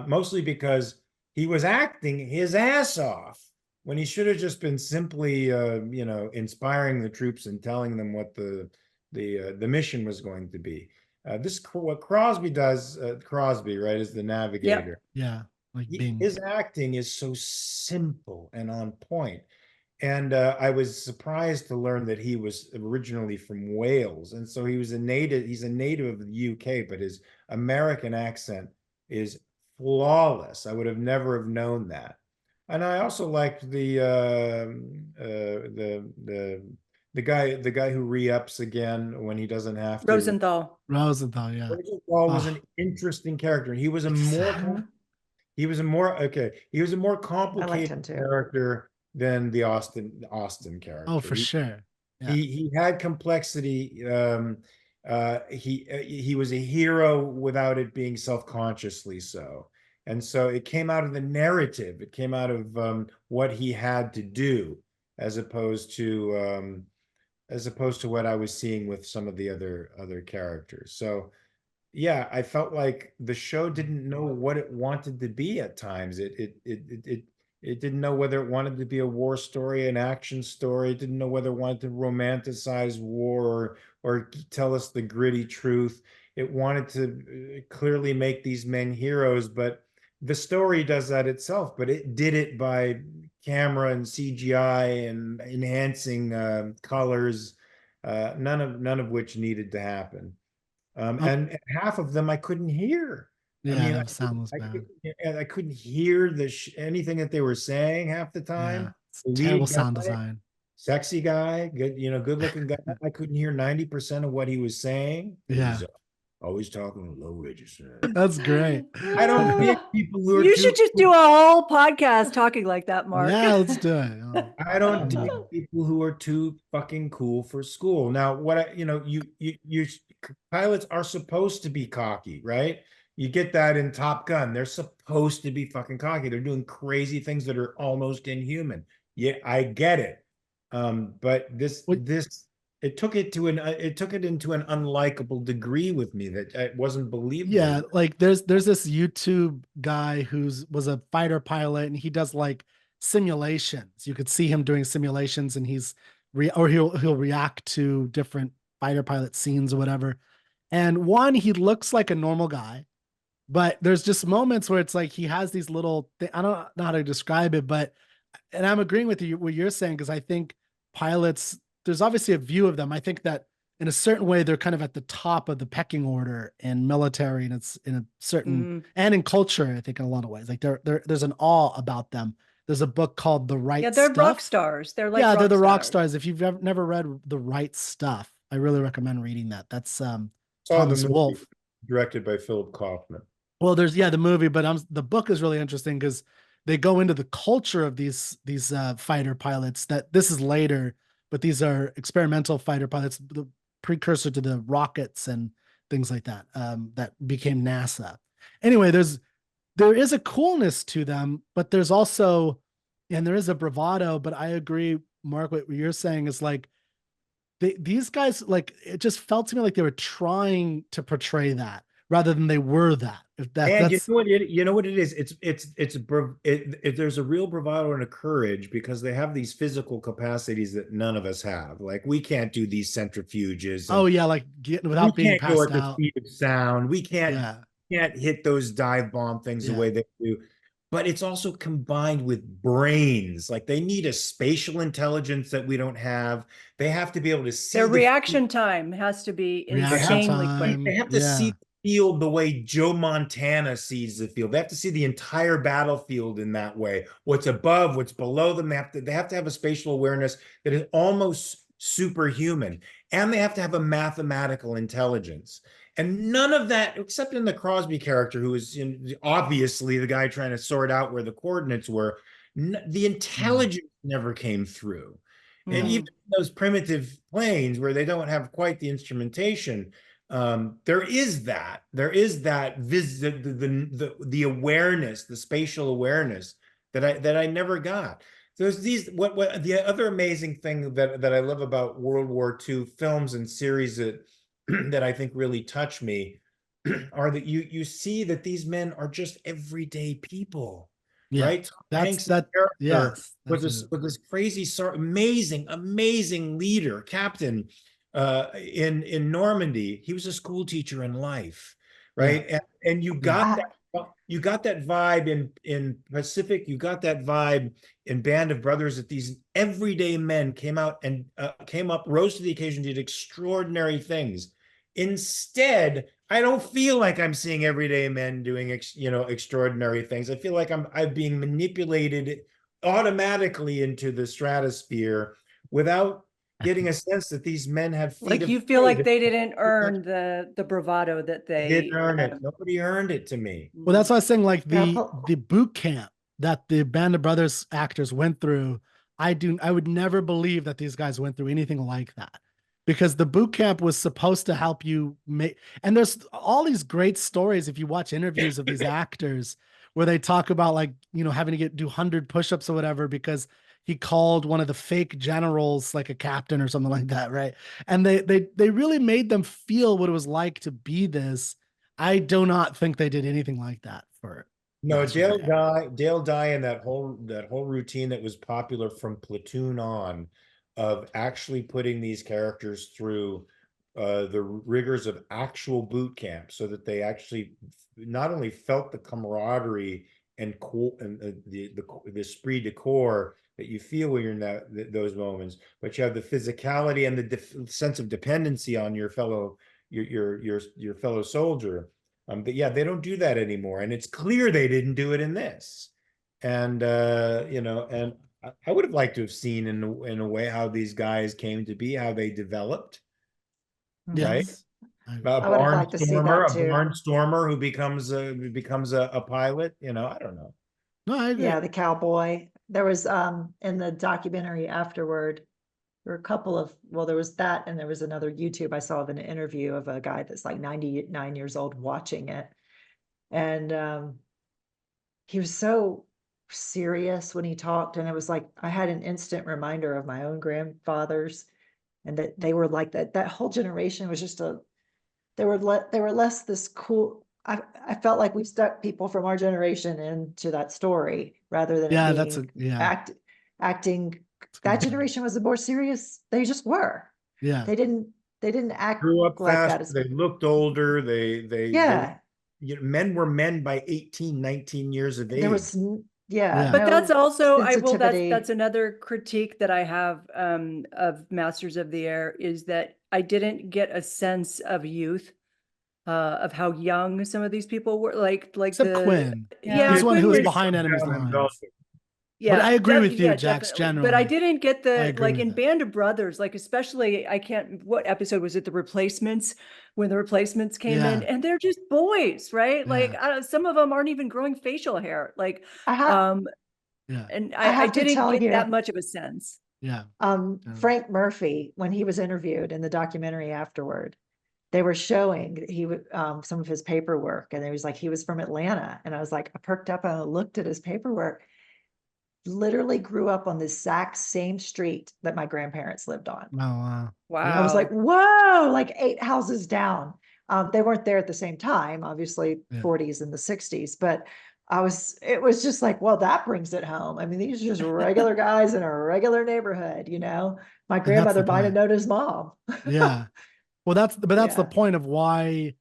mostly because he was acting his ass off when he should have just been simply, inspiring the troops and telling them what the mission was going to be. What Crosby does, Crosby, right, is the navigator. Yeah, His acting is so simple and on point. and I was surprised to learn that he was originally from Wales, and so he was a native. He's a native of the UK, but his American accent is flawless. I would have never have known that. And I also liked the guy who re-ups again when he doesn't have to. Rosenthal. Rosenthal, yeah. Rosenthal was Ah. an interesting character. He was a Exactly. more he was a more him complicated too. character than the Austin character. Oh, for sure. Yeah. He had complexity. He was a hero without it being self-consciously so. And so it came out of the narrative. It came out of what he had to do, as opposed to what I was seeing with some of the other characters. So yeah, I felt like the show didn't know what it wanted to be at times. It didn't know whether it wanted to be a war story, an action story. It didn't know whether it wanted to romanticize war or tell us the gritty truth. It wanted to clearly make these men heroes, but the story does that itself. But it did it by camera and CGI and enhancing colors, none of which needed to happen. And half of them I couldn't hear. Yeah, I mean, the sound was bad. I couldn't hear anything that they were saying half the Yeah, time. it's The lead terrible sound guy, design. sexy guy, good looking guy. I couldn't hear 90% of what he was saying. Yeah. He's always talking low register. That's great. I don't dig people who are You too should just do a whole podcast talking like that, Mark. Yeah, let's do it. Oh. I don't dig people who are too fucking cool for school. Now, you pilots are supposed to be cocky, right? You get that in Top Gun. They're supposed to be fucking cocky. They're doing crazy things that are almost inhuman. Yeah, I get it. But it took it into an unlikable degree with me that it wasn't believable. Yeah, like there's this YouTube guy was a fighter pilot, and he does like simulations. You could see him doing simulations, and he'll react to different fighter pilot scenes or whatever. And he looks like a normal guy, but there's just moments where it's like he has these little I don't know how to describe it, and I'm agreeing with you what you're saying, because I think pilots, there's obviously a view of them. I think that in a certain way, they're kind of at the top of the pecking order in military, and it's in a certain and in culture, I think in a lot of ways, like there's an awe about them. There's a book called The Right Stuff. Yeah, they're rock stars. They're like they're the rock stars. If you've never read The Right Stuff, I really recommend reading that. That's Thomas Wolfe, directed by Philip Kaufman. Well, there's the movie, but the book is really interesting because they go into the culture of these fighter pilots. That this is later, but these are experimental fighter pilots, the precursor to the rockets and things like that that became NASA. Anyway, there is a coolness to them, but there's also, and there is a bravado. But I agree, Mark, what you're saying is like these guys, like it just felt to me like they were trying to portray that rather than they were that. And you know what it is? There's a real bravado and a courage because they have these physical capacities that none of us have. Like we can't do these centrifuges. Oh yeah, like without being passed go at out. the speed of sound. We can't hit those dive bomb things the way they do. But it's also combined with brains. Like they need a spatial intelligence that we don't have. They have to be able to see their reaction time has to be insanely quick. They have to see field the way Joe Montana sees the field. They have to see the entire battlefield in that way. What's above, what's below them. They have to have a spatial awareness that is almost superhuman. And they have to have a mathematical intelligence. And none of that, except in the Crosby character, who is obviously the guy trying to sort out where the coordinates were, the intelligence never came through. And even those primitive planes where they don't have quite the instrumentation, there is the awareness, the spatial awareness that I never got. There's what the other amazing thing that I love about World War II films and series that I think really touch me are that you see that these men are just everyday people. Yeah, right? Yes, with this crazy, amazing leader, captain in Normandy. He was a school teacher in life, right? And you got you got that vibe in Pacific, you got that vibe in Band of Brothers, that these everyday men came out and came up, rose to the occasion, did extraordinary things. Instead, I don't feel like I'm seeing everyday men doing extraordinary things. I feel like I'm being manipulated automatically into the stratosphere without getting a sense that these men have feet Like of you feel like clay. they didn't earn the bravado that They they didn't earn it. Nobody earned it to me. Well, that's why I was saying, like Yeah, the boot camp that the Band of Brothers actors went through. I would never believe that these guys went through anything like that, because the boot camp was supposed to help you make. And there's all these great stories if you watch interviews of these actors where they talk about, like, having to do 100 push-ups or whatever because he called one of the fake generals like a captain or something like that, right? And they really made them feel what it was like to be this. I do not think they did anything like that for No, Masters of the Air. Dale Dye, and that whole routine that was popular from Platoon on, of actually putting these characters through the rigors of actual boot camp, so that they actually not only felt the camaraderie and the esprit de corps that you feel when you're in those moments, but you have the physicality and the sense of dependency on your fellow fellow soldier. But yeah, they don't do that anymore, and it's clear they didn't do it in this. And and I would have liked to have seen in a way how these guys came to be, how they developed, right? Yes. A I would have liked to see that too. barnstormer who becomes a pilot. I don't know. No, I agree. Yeah, the cowboy. There was in the documentary afterward, there were a couple of, well, there was that, and there was another YouTube I saw of an interview of a guy that's like 99 years old watching it. And he was so serious when he talked, and it was like I had an instant reminder of my own grandfathers, and that they were like that whole generation was just they were less this cool. I felt like we stuck people from our generation into that story rather than Yeah, it that's being acting. That good. generation was the more serious. They just were. Yeah. They didn't act Grew up like that fast. as They looked older. yeah. Men were men by 18, 19 years of age. There was Yeah. But that's no also sensitivity. that's another critique that I have of Masters of the Air, is that I didn't get a sense of youth, of how young some of these people were, like Except Quinn. Yeah, He's the one Quinn who was was, behind enemy's Down and lines. Velvet. yeah, I agree with you, yeah, Jax, definitely. But I generally. didn't get I the, agree like with in that. Band of Brothers, like especially what episode was it? The Replacements, when the Replacements came in, Yeah. and they're just boys, right? Like Yeah. some of them aren't even growing facial hair. Like, I have Yeah. and I I have to didn't tell get you, that much of a sense. Yeah. Frank Murphy, when he was interviewed in the documentary afterward, they were showing he would some of his paperwork, and it was like he was from Atlanta, and I was like, I perked up and I looked at his paperwork. Literally grew up on the exact same street that my grandparents lived on. Oh, wow. Wow. I was like, whoa, like 8 houses down. They weren't there at the same time, obviously, Yeah. 40s and the 60s, but it was just like, well, that brings it home. I mean, these are just regular guys in a regular neighborhood, My that's grandmother the might have point. known his mom. Yeah. Well, that's the Yeah. point of why,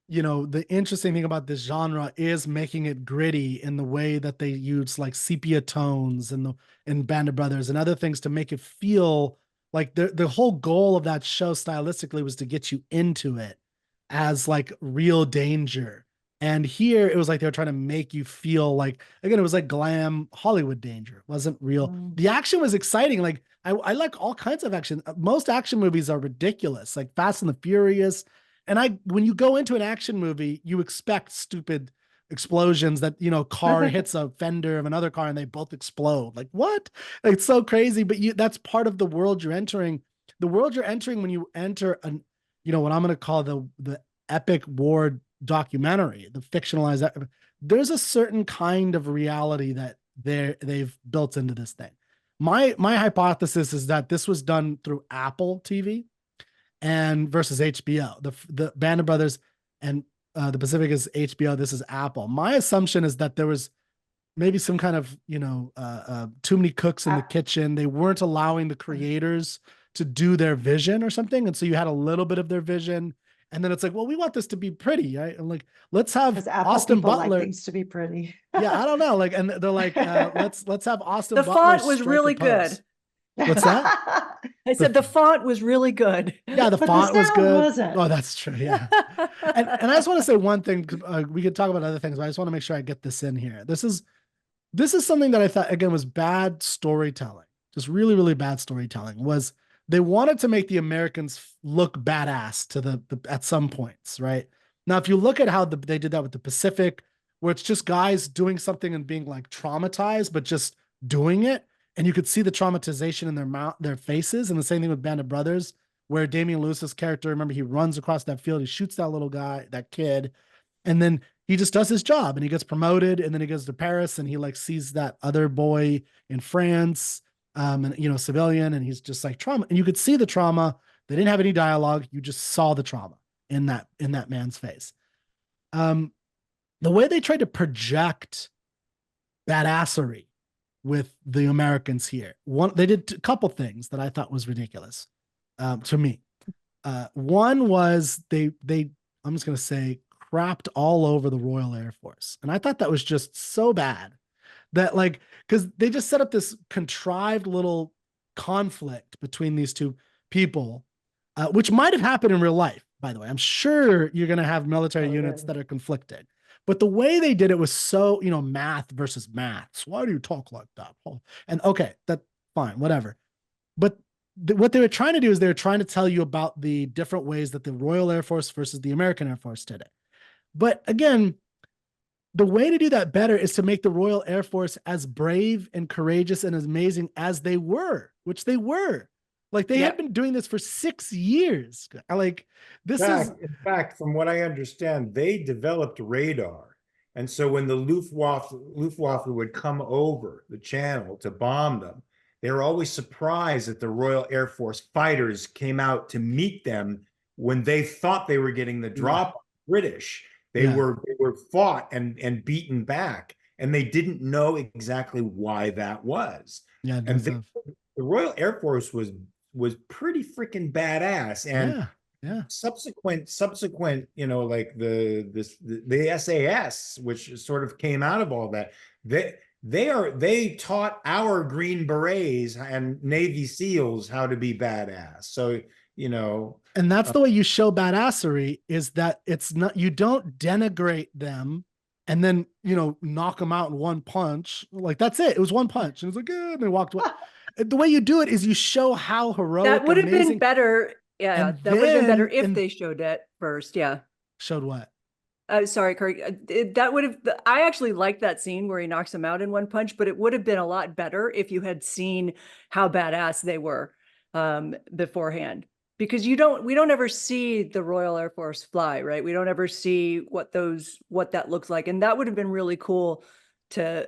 the interesting thing about this genre is making it gritty in the way that they use like sepia tones in Band of Brothers and other things to make it feel like the whole goal of that show stylistically was to get you into it as like real danger. And here it was like they were trying to make you feel like, again, it was like glam Hollywood danger. It wasn't real. The action was exciting. Like I like all kinds of action. Most action movies are ridiculous, like Fast and the Furious. And when you go into an action movie, you expect stupid explosions that, car hits a fender of another car and they both explode. Like what? It's so crazy, but that's part of the world you're entering. The world you're entering when you enter what I'm going to call the epic war documentary, the fictionalized, there's a certain kind of reality that they've built into this thing. My hypothesis is that this was done through Apple TV and versus HBO. The Band of Brothers and the Pacific is HBO. This is Apple. My assumption is that there was maybe some kind of too many cooks in the kitchen. They weren't allowing the creators to do their vision or something, and so you had a little bit of their vision, And then it's like, well, we want this to be pretty, right? And like, let's have Because Apple Austin people like Butler. things to be pretty. Yeah, I don't know. Like, and they're like, let's have Austin The Butler font was strike a really pose. good. What's that? I said the font was really good. Yeah, the But the font was sound good. wasn't. Oh, that's true. Yeah. And I just want to say one thing. We could talk about other things, but I just want to make sure I get this in here. This is something that I thought again was bad storytelling. Just really, really bad storytelling. Was they wanted to make the Americans look badass to the at some points, right? Now, if you look at how they did that with the Pacific, where it's just guys doing something and being like traumatized, but just doing it, and you could see the traumatization in their faces, and the same thing with Band of Brothers, where Damian Lewis's character, remember, he runs across that field, he shoots that little guy, that kid, and then he just does his job and he gets promoted, and then he goes to Paris and he like sees that other boy in France, and you know, civilian, and he's just like trauma, and you could see the trauma. They didn't have any dialogue, you just saw the trauma in that man's face. The way they tried to project badassery with the Americans here, they did a couple things that I thought was ridiculous, to me. One was they I'm just gonna say crapped all over the Royal Air Force, and I thought that was just so bad that, like, because they just set up this contrived little conflict between these two people, which might have happened in real life, by the way. I'm sure you're going to have military Oh, units yeah. that are conflicted, but the way they did it was so, you know, math versus maths. Why do you talk like that? Oh, and okay, that's fine, whatever. But what they were trying to do is they were trying to tell you about the different ways that the Royal Air Force versus the American Air Force did it. But again, the way to do that better is to make the Royal Air Force as brave and courageous and as amazing as they were, which they were. Like they Yeah. had been doing this for 6 years. Like this is In fact, from what I understand, they developed radar. And so when the Luftwaffe would come over the channel to bomb them, they were always surprised that the Royal Air Force fighters came out to meet them when they thought they were getting the drop on the British. They were fought and beaten back, and they didn't know exactly why that was. yeah, And the Royal Air Force was pretty freaking badass. And yeah. subsequent, you know, like the SAS, which sort of came out of all that, they taught our Green Berets and Navy SEALs how to be badass. So, you know, And that's the way you show badassery, is that it's not, you don't denigrate them and then, you know, knock them out in one punch. Like that's it. It was one punch. And it was like, and they walked away. The way you do it is you show how heroic, That would have amazing, been better. Yeah, and that would have been better then- if and- they showed it first. Yeah. showed what? Sorry, Kirk. That would have. I actually liked that scene where he knocks him out in one punch, but it would have been a lot better if you had seen how badass they were beforehand. Because we don't ever see the Royal Air Force fly, right? We don't ever see what that looks like, and that would have been really cool to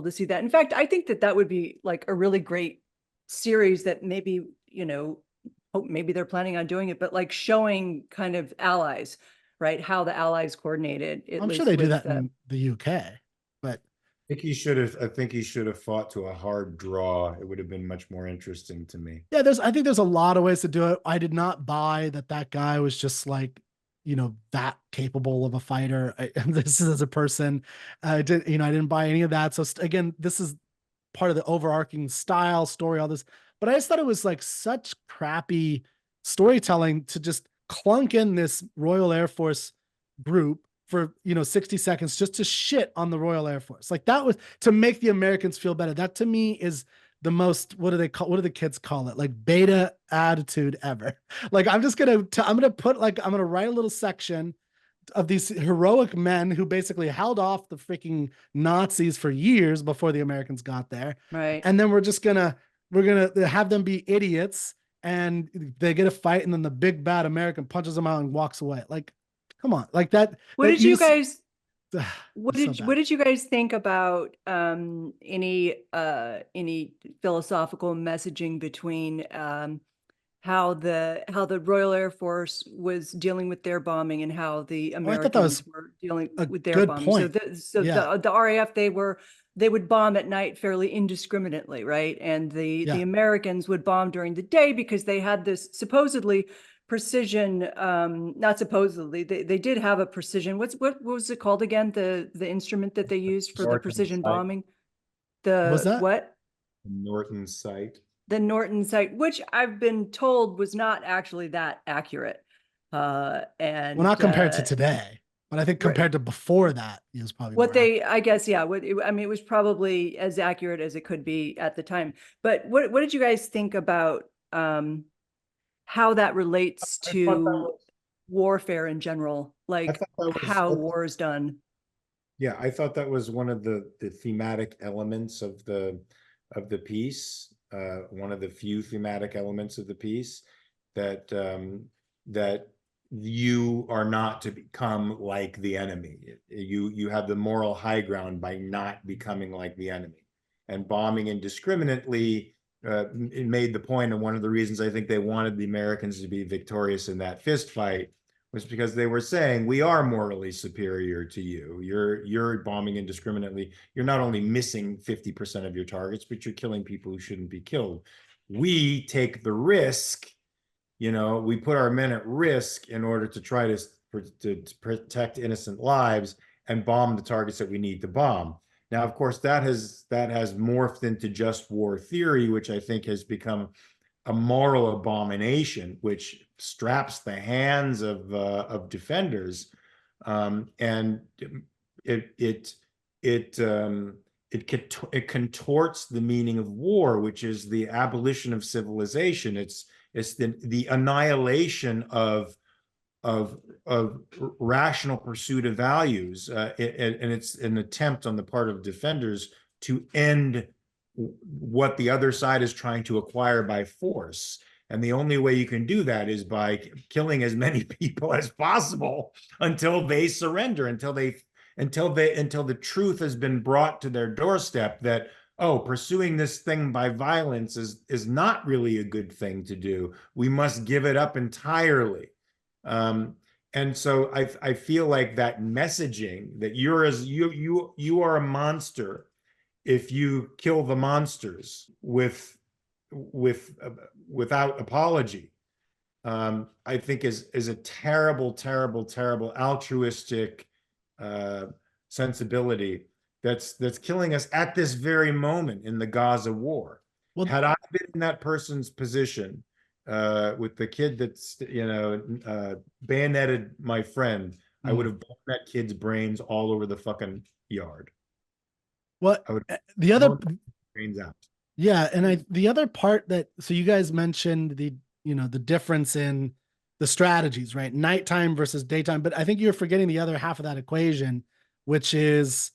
see that. In fact, I think that would be like a really great series that maybe, you know, maybe they're planning on doing it, but like showing kind of allies. Right, how the Allies coordinated. I'm sure they do that in the UK, but I think he should have fought to a hard draw. It would have been much more interesting to me. yeah, I think there's a lot of ways to do it. I did not buy that guy was just like, you know, that capable of a fighter. This is as a person. I didn't buy any of that. So again, this is part of the overarching style, story, all this. But I just thought it was like such crappy storytelling to just clunk in this Royal Air Force group for, you know, 60 seconds just to shit on the Royal Air Force. Like that was to make the Americans feel better. That to me is the most, what do the kids call it? Like beta attitude ever. Like I'm gonna write a little section of these heroic men who basically held off the freaking Nazis for years before the Americans got there. right. And then we're gonna have them be idiots, and they get a fight, and then the big bad American punches them out and walks away. Like, come on, like that. What did you guys? What What did you guys think about any philosophical messaging between how the Royal Air Force was dealing with their bombing and how the I thought that was Americans were dealing a with their good bombing? point. The RAF, they would bomb at night fairly indiscriminately, right? And the Americans would bomb during the day because they had this supposedly precision, not supposedly, they did have a precision. What was it called again? The instrument that they used for the Norton precision sight. bombing? Was The that? what? Norton sight. The Norton sight, which I've been told was not actually that accurate. And Well, not compared to today, but I think right. compared to before that, it was probably what more they, I guess, yeah, I mean, it was probably as accurate as it could be at the time. But what did you guys think about how that relates I thought that to was- warfare in general, like thought that was- how war is done? Yeah, I thought that was one of the thematic elements of the piece. One of the few thematic elements of the piece that that you are not to become like the enemy. You have the moral high ground by not becoming like the enemy. And bombing indiscriminately, it made the point, and one of the reasons I think they wanted the Americans to be victorious in that fist fight was because they were saying, we are morally superior to you. You're bombing indiscriminately. You're not only missing 50% of your targets, but you're killing people who shouldn't be killed. We take the risk, we put our men at risk in order to try to protect innocent lives and bomb the targets that we need to bomb. Now, of course, that has morphed into just war theory, which I think has become a moral abomination, which straps the hands of defenders, and it contorts the meaning of war, which is the abolition of civilization. It's the annihilation of rational pursuit of values, and it's an attempt on the part of defenders to end what the other side is trying to acquire by force. And the only way you can do that is by killing as many people as possible until they surrender, until the truth has been brought to their doorstep that, oh, pursuing this thing by violence is not really a good thing to do. We must give it up entirely. And so I feel like that messaging that you are a monster if you kill the monsters without apology, I think is a terrible, terrible, terrible altruistic sensibility that's killing us at this very moment in the Gaza war. Well, had I been in that person's position, with the kid that's bayoneted my friend, I would have blown that kid's brains all over the fucking yard. What I would the other brains out. Yeah, and the other part that, so you guys mentioned the difference in the strategies, right? Nighttime versus daytime, but I think you're forgetting the other half of that equation, which is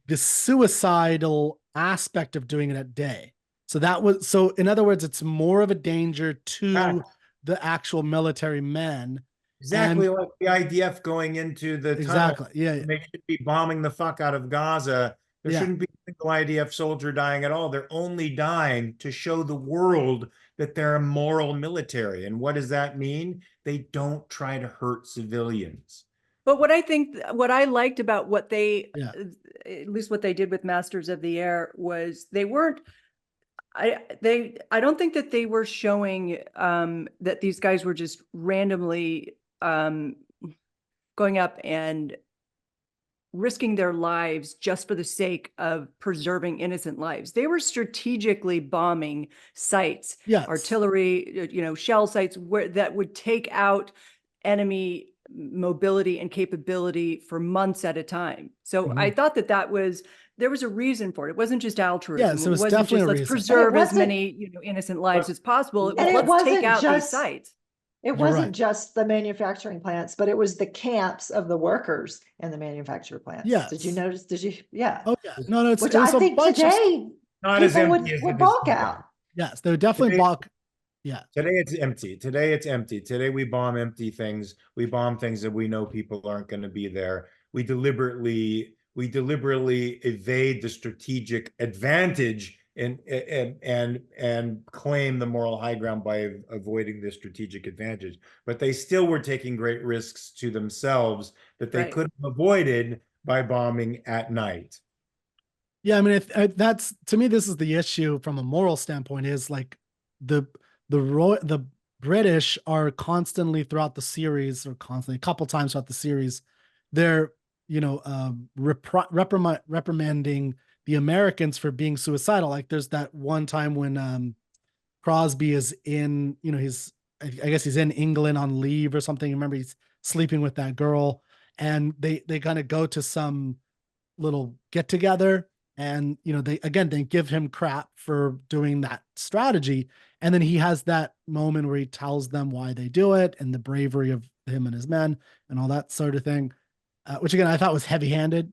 the suicidal aspect of doing it at day. So in other words, it's more of a danger to the actual military men. Exactly like the IDF going into the Exactly. tunnel. Yeah. They should be bombing the fuck out of Gaza. There Yeah. shouldn't be a single IDF soldier dying at all. They're only dying to show the world that they're a moral military. And what does that mean? They don't try to hurt civilians. But what I liked about what they, at least what they did with Masters of the Air, was they weren't, I don't think that they were showing that these guys were just randomly going up and risking their lives just for the sake of preserving innocent lives. They were strategically bombing sites, artillery, shell sites that would take out enemy mobility and capability for months at a time. So I thought there was a reason for it. It wasn't just altruism. Yes, it was wasn't definitely just a let's reason. preserve as many innocent lives as possible. It was let's take out these sites. It wasn't just the manufacturing plants, but it was the camps of the workers in the manufacturing plants. Yes. Did you notice? Yeah. Oh yeah. No, it's Which I think today not as people empty as would it is balk today. out. Yes, they would definitely balk. Yeah. Today it's empty. Today we bomb empty things. We bomb things that we know people aren't going to be there. We deliberately evade the strategic advantage and claim the moral high ground by avoiding the strategic advantage. But they still were taking great risks to themselves that they could have avoided by bombing at night. Yeah, I mean, that's, to me, this is the issue from a moral standpoint, is like the British are constantly throughout the series, or constantly a couple times throughout the series, they're, reprimanding the Americans for being suicidal. Like there's that one time when Crosby is in, I guess he's in England on leave or something. Remember, he's sleeping with that girl, and they kind of go to some little get together, and they give him crap for doing that strategy, and then he has that moment where he tells them why they do it and the bravery of him and his men and all that sort of thing, which again I thought was heavy-handed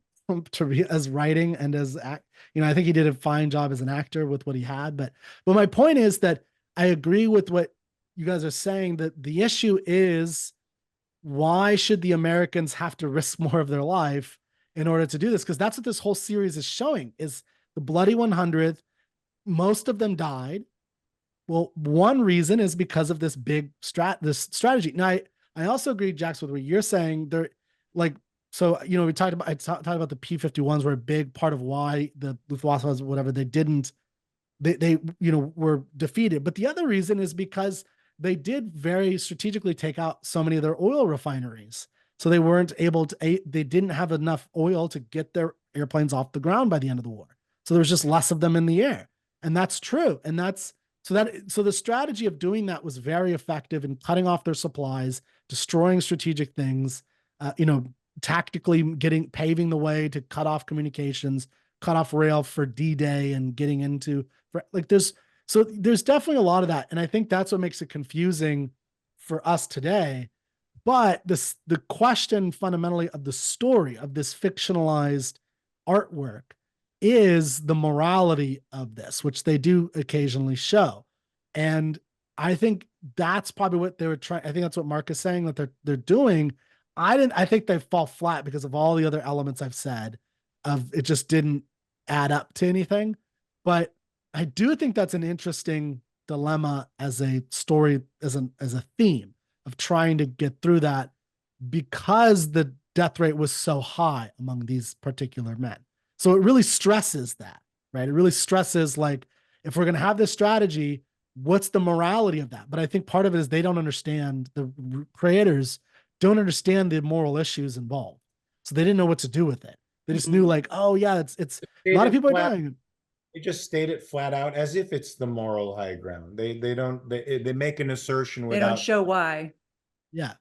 as writing and as I think he did a fine job as an actor with what he had, but my point is that I agree with what you guys are saying, that the issue is, why should the Americans have to risk more of their life in order to do this? Because that's what this whole series is showing, is the Bloody 100th. Most of them died. Well, one reason is because of this big this strategy. Now, I also agree, Jax, with what you're saying. They're like, so, we talked about the P-51s were a big part of why the Luftwaffe, whatever, they were defeated. But the other reason is because they did very strategically take out so many of their oil refineries. So they weren't able to, they didn't have enough oil to get their airplanes off the ground by the end of the war. So there was just less of them in the air. And that's true. And so the strategy of doing that was very effective in cutting off their supplies, destroying strategic things, tactically paving the way to cut off communications, cut off rail for D-Day and getting into, there's definitely a lot of that. And I think that's what makes it confusing for us today. But the question fundamentally of the story of this fictionalized artwork is the morality of this, which they do occasionally show. And I think that's probably what they were trying. I think that's what Mark is saying that they're doing. I think they fall flat because of all the other elements I've said of it just didn't add up to anything. But I do think that's an interesting dilemma as a story, as a theme of trying to get through that, because the death rate was so high among these particular men. So it really stresses that, right? It really stresses, like, if we're going to have this strategy, what's the morality of that? But I think part of it is they don't understand, the creators don't understand the moral issues involved. So they didn't know what to do with it. They just knew, like, oh yeah, it's a lot of people are dying. They just state it flat out as if it's the moral high ground. They make an assertion They don't without show why. Yeah.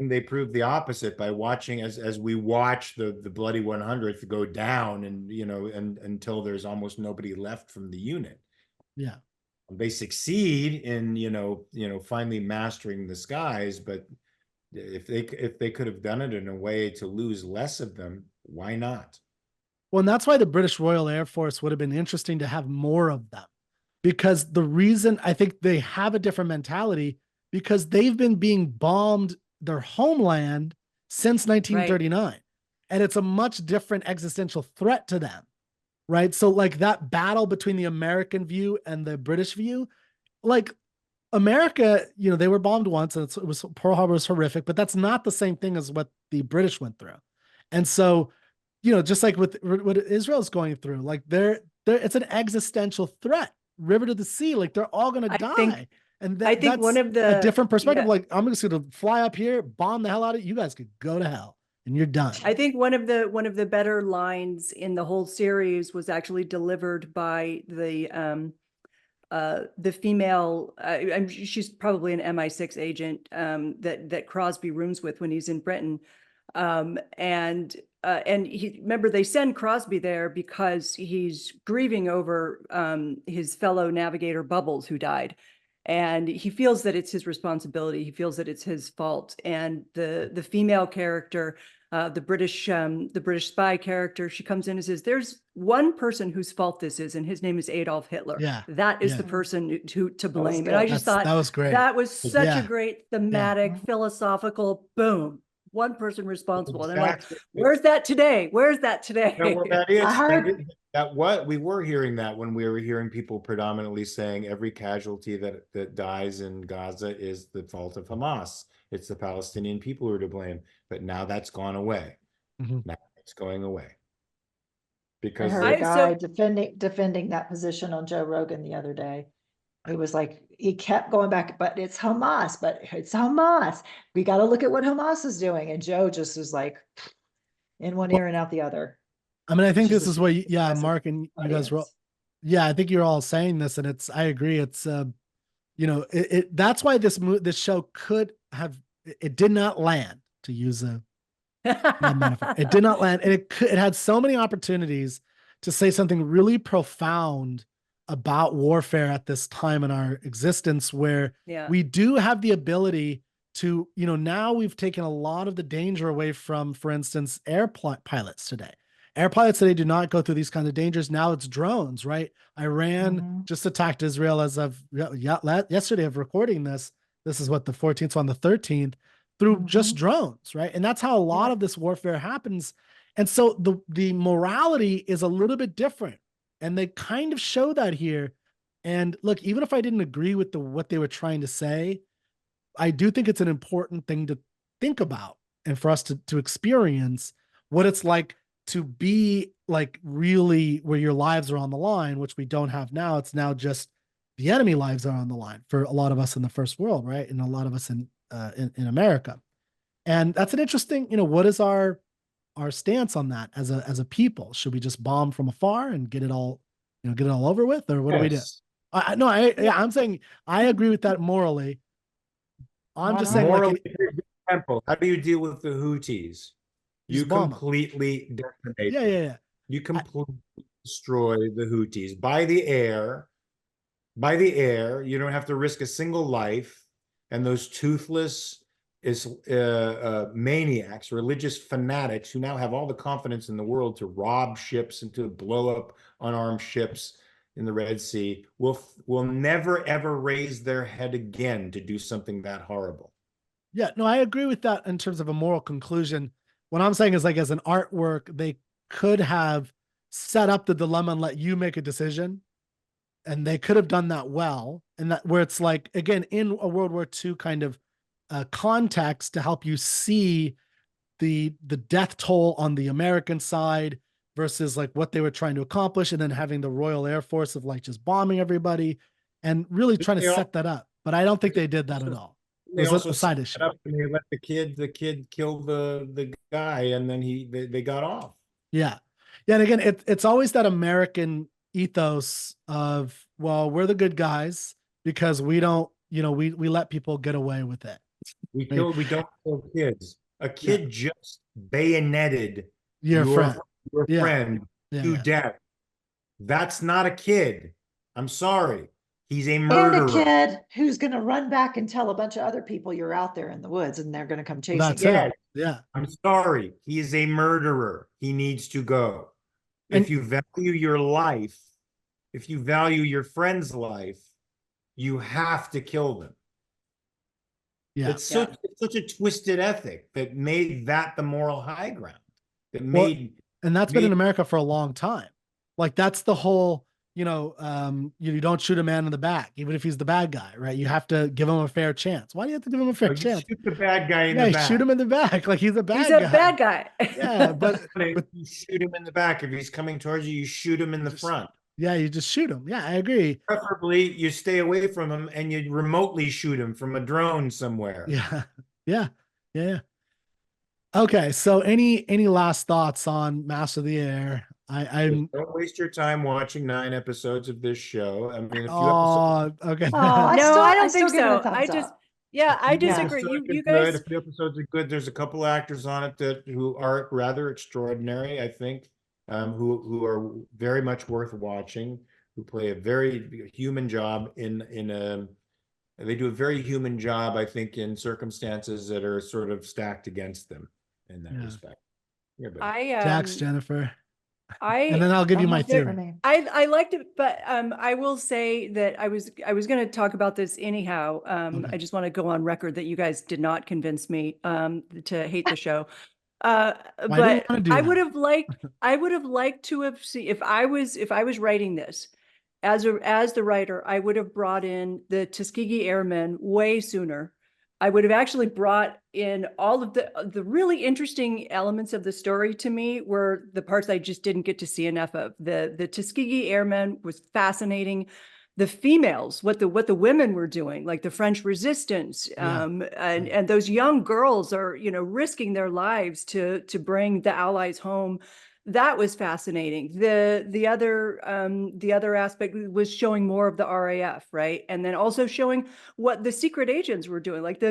they prove the opposite by watching as we watch the Bloody 100th go down, and and until there's almost nobody left from the unit. Yeah. They succeed in finally mastering the skies, but if they could have done it in a way to lose less of them, why not? Well, and that's why the British Royal Air Force would have been interesting to have more of them, because the reason I think they have a different mentality, because they've been being bombed their homeland since 1939. Right. And it's a much different existential threat to them. Right. So like that battle between the American view and the British view, like America, they were bombed once, and Pearl Harbor was horrific, but that's not the same thing as what the British went through. And so, just like with what Israel's going through, like it's an existential threat, river to the sea, like they're all going to die. And I think that's one of the a different perspective. Yeah. Like, I'm just going to fly up here, bomb the hell out of it. You guys could go to hell and you're done. I think one of the better lines in the whole series was actually delivered by the female, she's probably an MI6 agent that Crosby rooms with when he's in Britain. And remember, they send Crosby there because he's grieving over his fellow navigator Bubbles, who died. And he feels that it's his responsibility. He feels that it's his fault. And the female character, the British spy character, she comes in and says, "There's one person whose fault this is, and his name is Adolf Hitler. Yeah, that is the person to blame." And I just thought that was great. That was such a great thematic, philosophical boom. One person responsible. And I'm like, where's that today? Where's that today? No, well, that is we were hearing that when we were hearing people predominantly saying every casualty that dies in Gaza is the fault of Hamas. It's the Palestinian people who are to blame. But now that's gone away. Mm-hmm. Now it's going away. Because I heard a guy defending that position on Joe Rogan the other day. It was like, he kept going back, but it's Hamas. We got to look at what Hamas is doing. And Joe just was like in one ear and out the other. I mean, I think Which is this a is what, yeah, passive Mark and you guys were, audience. yeah, I think you're all saying this, and I agree. It's, you know, that's why this show could have, it did not land, to use a metaphor. It did not land, and it had so many opportunities to say something really profound about warfare at this time in our existence, where Yeah. we do have the ability to, you know, now we've taken a lot of the danger away from, for instance, pilots today. Air pilots today do not go through these kinds of dangers. Now it's drones, right? Iran Mhm. just attacked Israel as of yesterday of recording this. This is what, the 14th, so on the 13th, through just Mhm. drones, right? And that's how a lot Yeah. of this warfare happens. And so the morality is a little bit different, and they kind of show that here. And look, even if I didn't agree with what they were trying to say, I do think it's an important thing to think about, and for us to experience what it's like to be like really where your lives are on the line, which we don't have now. It's now just the enemy lives are on the line for a lot of us in the first world, right? And a lot of us in America. And that's an interesting, you know, what is our stance on that as a people? Should we just bomb from afar and get it all, you know, get it all over with, or what do we do? Yes. No, yeah, I'm saying I agree with that morally. I'm just saying, like, Morally, here's the example. How do you deal with the Houthis? you You just bomb them. completely decimate Yeah, them. yeah, yeah. You completely destroy the Houthis by the air. By the air, you don't have to risk a single life. And those toothless maniacs, religious fanatics who now have all the confidence in the world to rob ships and to blow up unarmed ships in the Red Sea will never ever raise their head again to do something that horrible. Yeah, no, I agree with that in terms of a moral conclusion. What I'm saying is, like, as an artwork, they could have set up the dilemma and let you make a decision, and they could have done that well. And that, where it's like, again, in a World War II kind of context, to help you see the death toll on the American side versus like what they were trying to accomplish, and then having the Royal Air Force of like just bombing everybody and really trying to They all- set that up. But I don't think they did that at all. It They was also a side set issue. it up and they let the kid kill the guy, and then they got off. Yeah. Yeah. And again, it's always that American ethos of, well, we're the good guys because we don't, you know, we let people get away with it. We Right. don't kill kids. A kid just bayoneted Your friend. your Yeah. friend Yeah. to Yeah. death. That's not a kid. I'm sorry. He's a And murderer. a kid who's going to run back and tell a bunch of other people you're out there in the woods and they're going to come chasing That's you. Yeah. it. Yeah. I'm sorry. He is a murderer. He needs to go. And- If you value your life, if you value your friend's life, you have to kill them. Yeah. It's such a twisted ethic that made that the moral high ground. That Well, made and that's been in America for a long time. Like, that's the whole, you know, you don't shoot a man in the back, even if he's the bad guy, right? You have to give him a fair chance. Why do you have to give him a fair you chance? shoot the bad guy in Yeah, the back. shoot him in the back. Like, he's a bad He's guy. a bad guy. Yeah, but You shoot him in the back. If he's coming towards you, you shoot him in the front. yeah, you just shoot him. Yeah, I agree. Preferably, you stay away from him and you remotely shoot him from a drone somewhere. Yeah, yeah, yeah. Okay, so any last thoughts on Master of the Air? I'm Don't waste your time watching 9 episodes of this show. I mean, a few episodes. oh, okay. Oh, I No, still- I I don't still think give it a so. thumbs I just, up. yeah, I A few disagree. episodes You are good. guys, A few episodes are good. There's a couple actors on it who are rather extraordinary, I think, who are very much worth watching, who play a very human job they do a very human job, I think, in circumstances that are sort of stacked against them in that Yeah. respect. Yeah, but Jax, Jennifer, and I, then I'll give you Don't my like it for theory. me. I liked it, but I will say that I was going to talk about this anyhow. Okay. I just want to go on record that you guys did not convince me to hate the show. Why do you But wanna do I that? would have liked to have seen, if I was writing this as the writer, I would have brought in the Tuskegee Airmen way sooner. I would have actually brought in all of the really interesting elements of the story. To me, were the parts I just didn't get to see enough of. The Tuskegee Airmen was fascinating. the females, what the women were doing, like the French Resistance, Yeah. and those young girls are, you know, risking their lives to bring the Allies home. That was fascinating. The other aspect was showing more of the RAF, right? And then also showing what the secret agents were doing, like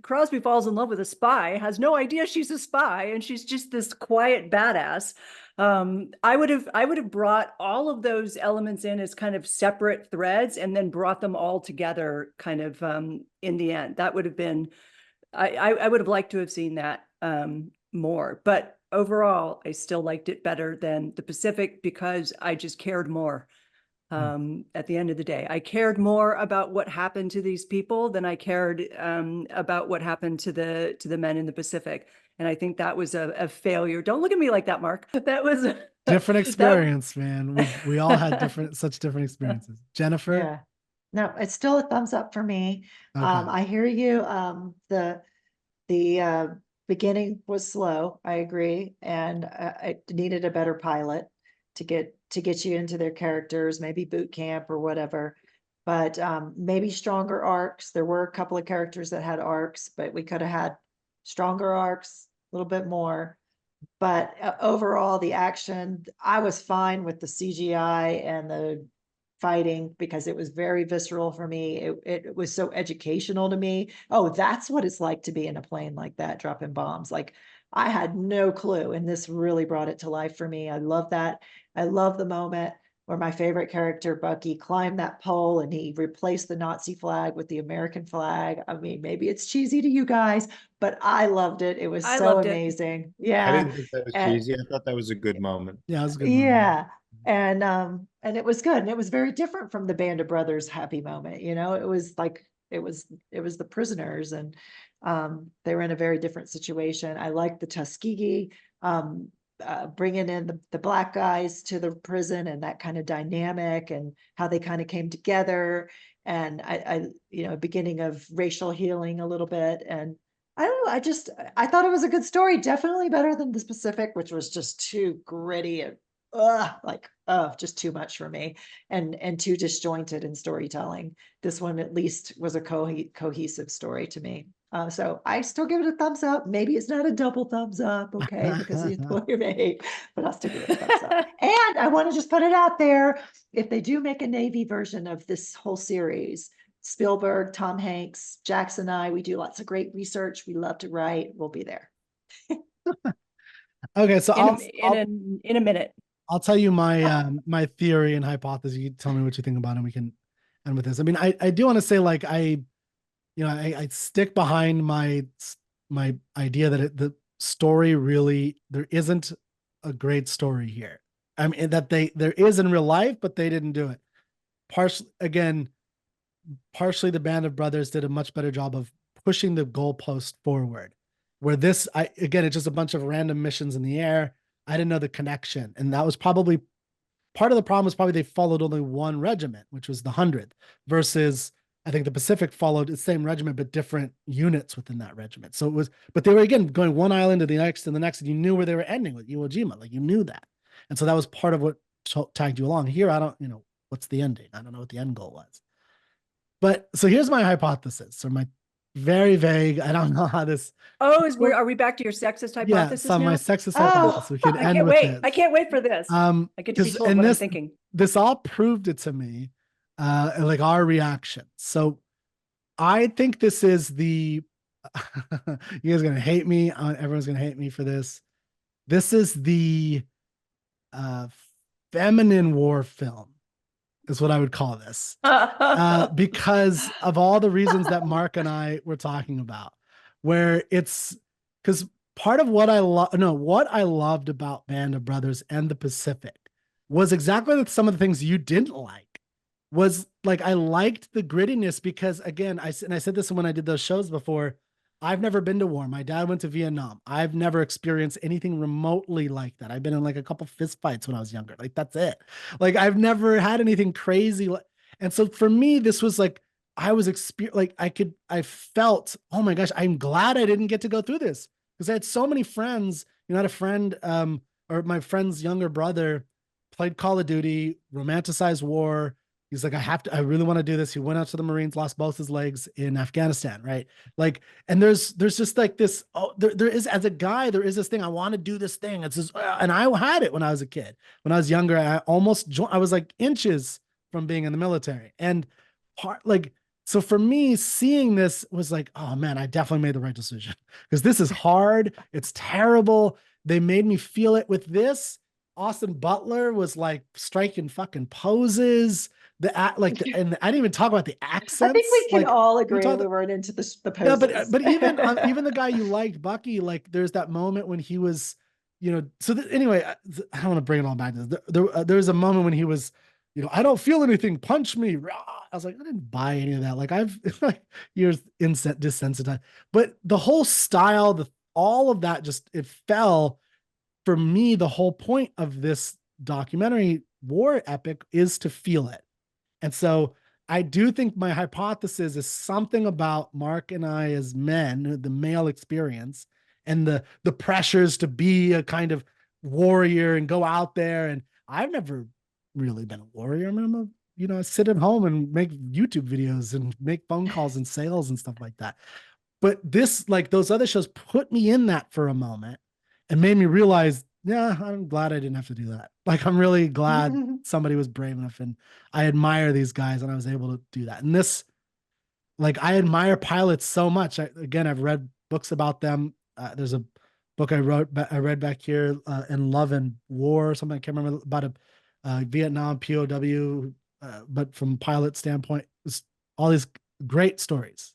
Crosby falls in love with a spy, has no idea she's a spy, and she's just this quiet badass. I would have brought all of those elements in as kind of separate threads, and then brought them all together kind of in the end. That would have been, I would have liked to have seen that more. But overall, I still liked it better than the Pacific because I just cared more. At the end of the day, I cared more about what happened to these people than I cared about what happened to the men in the Pacific. And I think that was a failure. Don't look at me like that, Mark. That was Different experience, man. We all had such different experiences. Jennifer? Yeah. No, it's still a thumbs up for me. Okay. I hear you. The beginning was slow. I agree. And it needed a better pilot to get you into their characters, maybe boot camp or whatever. But maybe stronger arcs. There were a couple of characters that had arcs, but we could have had stronger arcs, a little bit more. But overall, the action, I was fine with the CGI and the fighting because it was very visceral for me. It was so educational to me. Oh, that's what it's like to be in a plane like that, dropping bombs. Like, I had no clue, and this really brought it to life for me. I love that. I love the moment where my favorite character, Bucky, climbed that pole and he replaced the Nazi flag with the American flag. I mean, maybe it's cheesy to you guys, but I loved it. It was I so loved it. amazing. I Yeah. didn't think that was And- cheesy. I thought that was a good moment. Yeah, it was a good moment. Yeah. And it was good. And it was very different from the Band of Brothers happy moment. You know, it was like, it was the prisoners, and they were in a very different situation. I liked the Tuskegee, bringing in the black guys to the prison, and that kind of dynamic, and how they kind of came together. And I beginning of racial healing a little bit. And I don't know, I thought it was a good story, definitely better than the Pacific, which was just too gritty and just too much for me, and too disjointed in storytelling. This one at least was a cohesive story to me. So I still give it a thumbs up. Maybe it's not a double thumbs up, okay, because of the employer made, but I'll still give it a thumbs up. And I want to just put it out there, if they do make a Navy version of this whole series, Spielberg, Tom Hanks, Jackson and I, we do lots of great research. We love to write. We'll be there. Okay, so in a minute. I'll tell you my my theory and hypothesis. You tell me what you think about it, and we can end with this. I mean, I do want to say, like, I stick behind my idea that the story really, there isn't a great story here. I mean, that there is in real life, but they didn't do it. Partially the Band of Brothers did a much better job of pushing the goalpost forward. Where this, again, it's just a bunch of random missions in the air. I didn't know the connection. And that was probably part of the problem, was probably they followed only one regiment, which was the 100th, versus I think the Pacific followed the same regiment, but different units within that regiment. So it was, but they were, again, going one island to the next and the next, and you knew where they were ending with Iwo Jima. Like, you knew that. And so that was part of what tagged you along. Here, I don't, what's the ending? I don't know what the end goal was. But so here's my hypothesis, or my very vague, I don't know how this. Oh, are we back to your sexist hypothesis Yeah, so now? my sexist hypothesis. We can I end can't with wait. this. I can't wait for this. I get to be told what I'm thinking. This all proved it to me, like our reaction. So I think this is the, you guys are going to hate me. Everyone's going to hate me for this. This is the feminine war film, is what I would call this. Because of all the reasons that Mark and I were talking about, where it's, because part of what I loved about Band of Brothers and the Pacific was exactly some of the things you didn't like. Was like, I liked the grittiness because, again, I said this when I did those shows before, I've never been to war. My dad went to Vietnam. I've never experienced anything remotely like that. I've been in like a couple fist fights when I was younger. Like, that's it. Like, I've never had anything crazy. And so for me, this was like, I felt, oh my gosh, I'm glad I didn't get to go through this, because I had so many friends. I had a friend, or my friend's younger brother played Call of Duty, romanticized war, He's like, I really want to do this. He went out to the Marines, lost both his legs in Afghanistan, right? Like, and there's just like this, there is, as a guy, there is this thing, I want to do this thing. It's just, and I had it when I was a kid. When I was younger, I almost joined, I was like inches from being in the military. And so for me, seeing this was like, oh man, I definitely made the right decision, because this is hard. It's terrible. They made me feel it with this. Austin Butler was like striking fucking poses. And I didn't even talk about the accents. I think we can Like, all agree talked- we weren't into the yeah, poses. but even the guy you liked, Bucky, like there's that moment when he was, anyway, I don't want to bring it all back to this. There was a moment when he was, I don't feel anything, punch me. Rah. I was like, I didn't buy any of that. Like I've like years desensitized, but the whole style, all of that it fell for me. The whole point of this documentary war epic is to feel it. And so I do think my hypothesis is something about Mark and I as men, the male experience, and the pressures to be a kind of warrior and go out there. And I've never really been a warrior. I mean, I sit at home and make YouTube videos and make phone calls and sales and stuff like that. But this, like those other shows, put me in that for a moment and made me realize, yeah, I'm glad I didn't have to do that. Like, I'm really glad somebody was brave enough, and I admire these guys, and I was able to do that. And this, like, I admire pilots so much. I've read books about them. There's a book I read back here, in Love and War or something. I can't remember, about a Vietnam POW, but from pilot standpoint, it's all these great stories.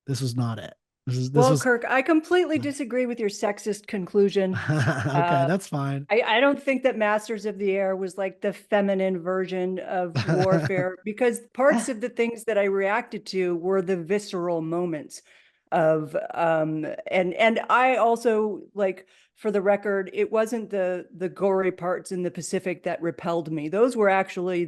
This was not it. This was Kirk, I completely disagree with your sexist conclusion. okay, that's fine. I don't think that Masters of the Air was like the feminine version of warfare, because parts of the things that I reacted to were the visceral moments of, and I also, like, for the record, it wasn't the gory parts in the Pacific that repelled me. Those were actually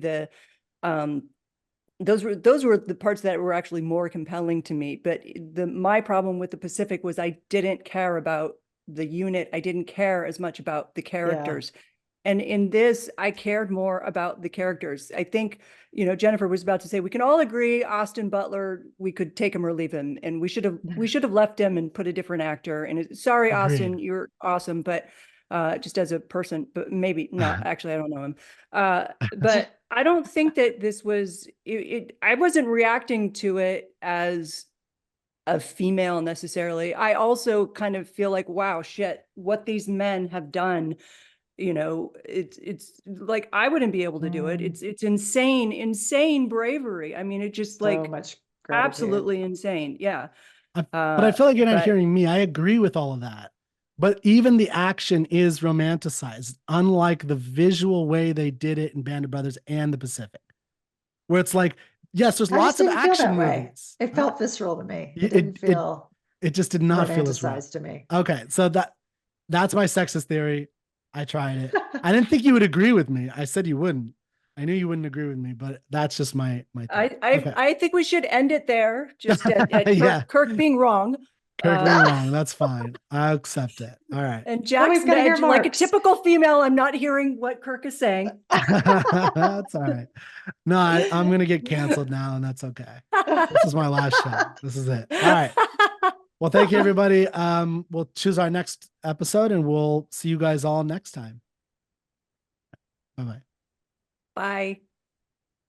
those were the parts that were actually more compelling to me. But my problem with the Pacific was I didn't care about the unit. I didn't care as much about the characters. Yeah. And in this, I cared more about the characters. I think, Jennifer was about to say, we can all agree Austin Butler, we could take him or leave him, and we should have left him and put a different actor. And sorry, Agreed. Austin, you're awesome, but just as a person, but maybe not. Actually, I don't know him. But I don't think that this was I wasn't reacting to it as a female necessarily. I also kind of feel like, wow, shit, what these men have done, it's like, I wouldn't be able to do it. It's insane bravery. I mean, it just like so much absolutely insane. Yeah. But I feel like you're not hearing me. I agree with all of that. But even the action is romanticized, unlike the visual way they did it in Band of Brothers and the Pacific, where it's like, yes, there's lots of action movies. It felt visceral to me. It didn't feel. It just did not feel as real to me. Okay, so that's my sexist theory. I tried it. I didn't think you would agree with me. I said you wouldn't. I knew you wouldn't agree with me, but that's just my I think we should end it there. Just at yeah. Kirk being wrong. Kirk being wrong. That's fine. I accept it. All right. And Jack's like a typical female. I'm not hearing what Kirk is saying. That's all right. No, I'm going to get canceled now, and that's okay. This is my last show. This is it. All right. Well, thank you, everybody. We'll choose our next episode, and we'll see you guys all next time. Bye-bye. Bye.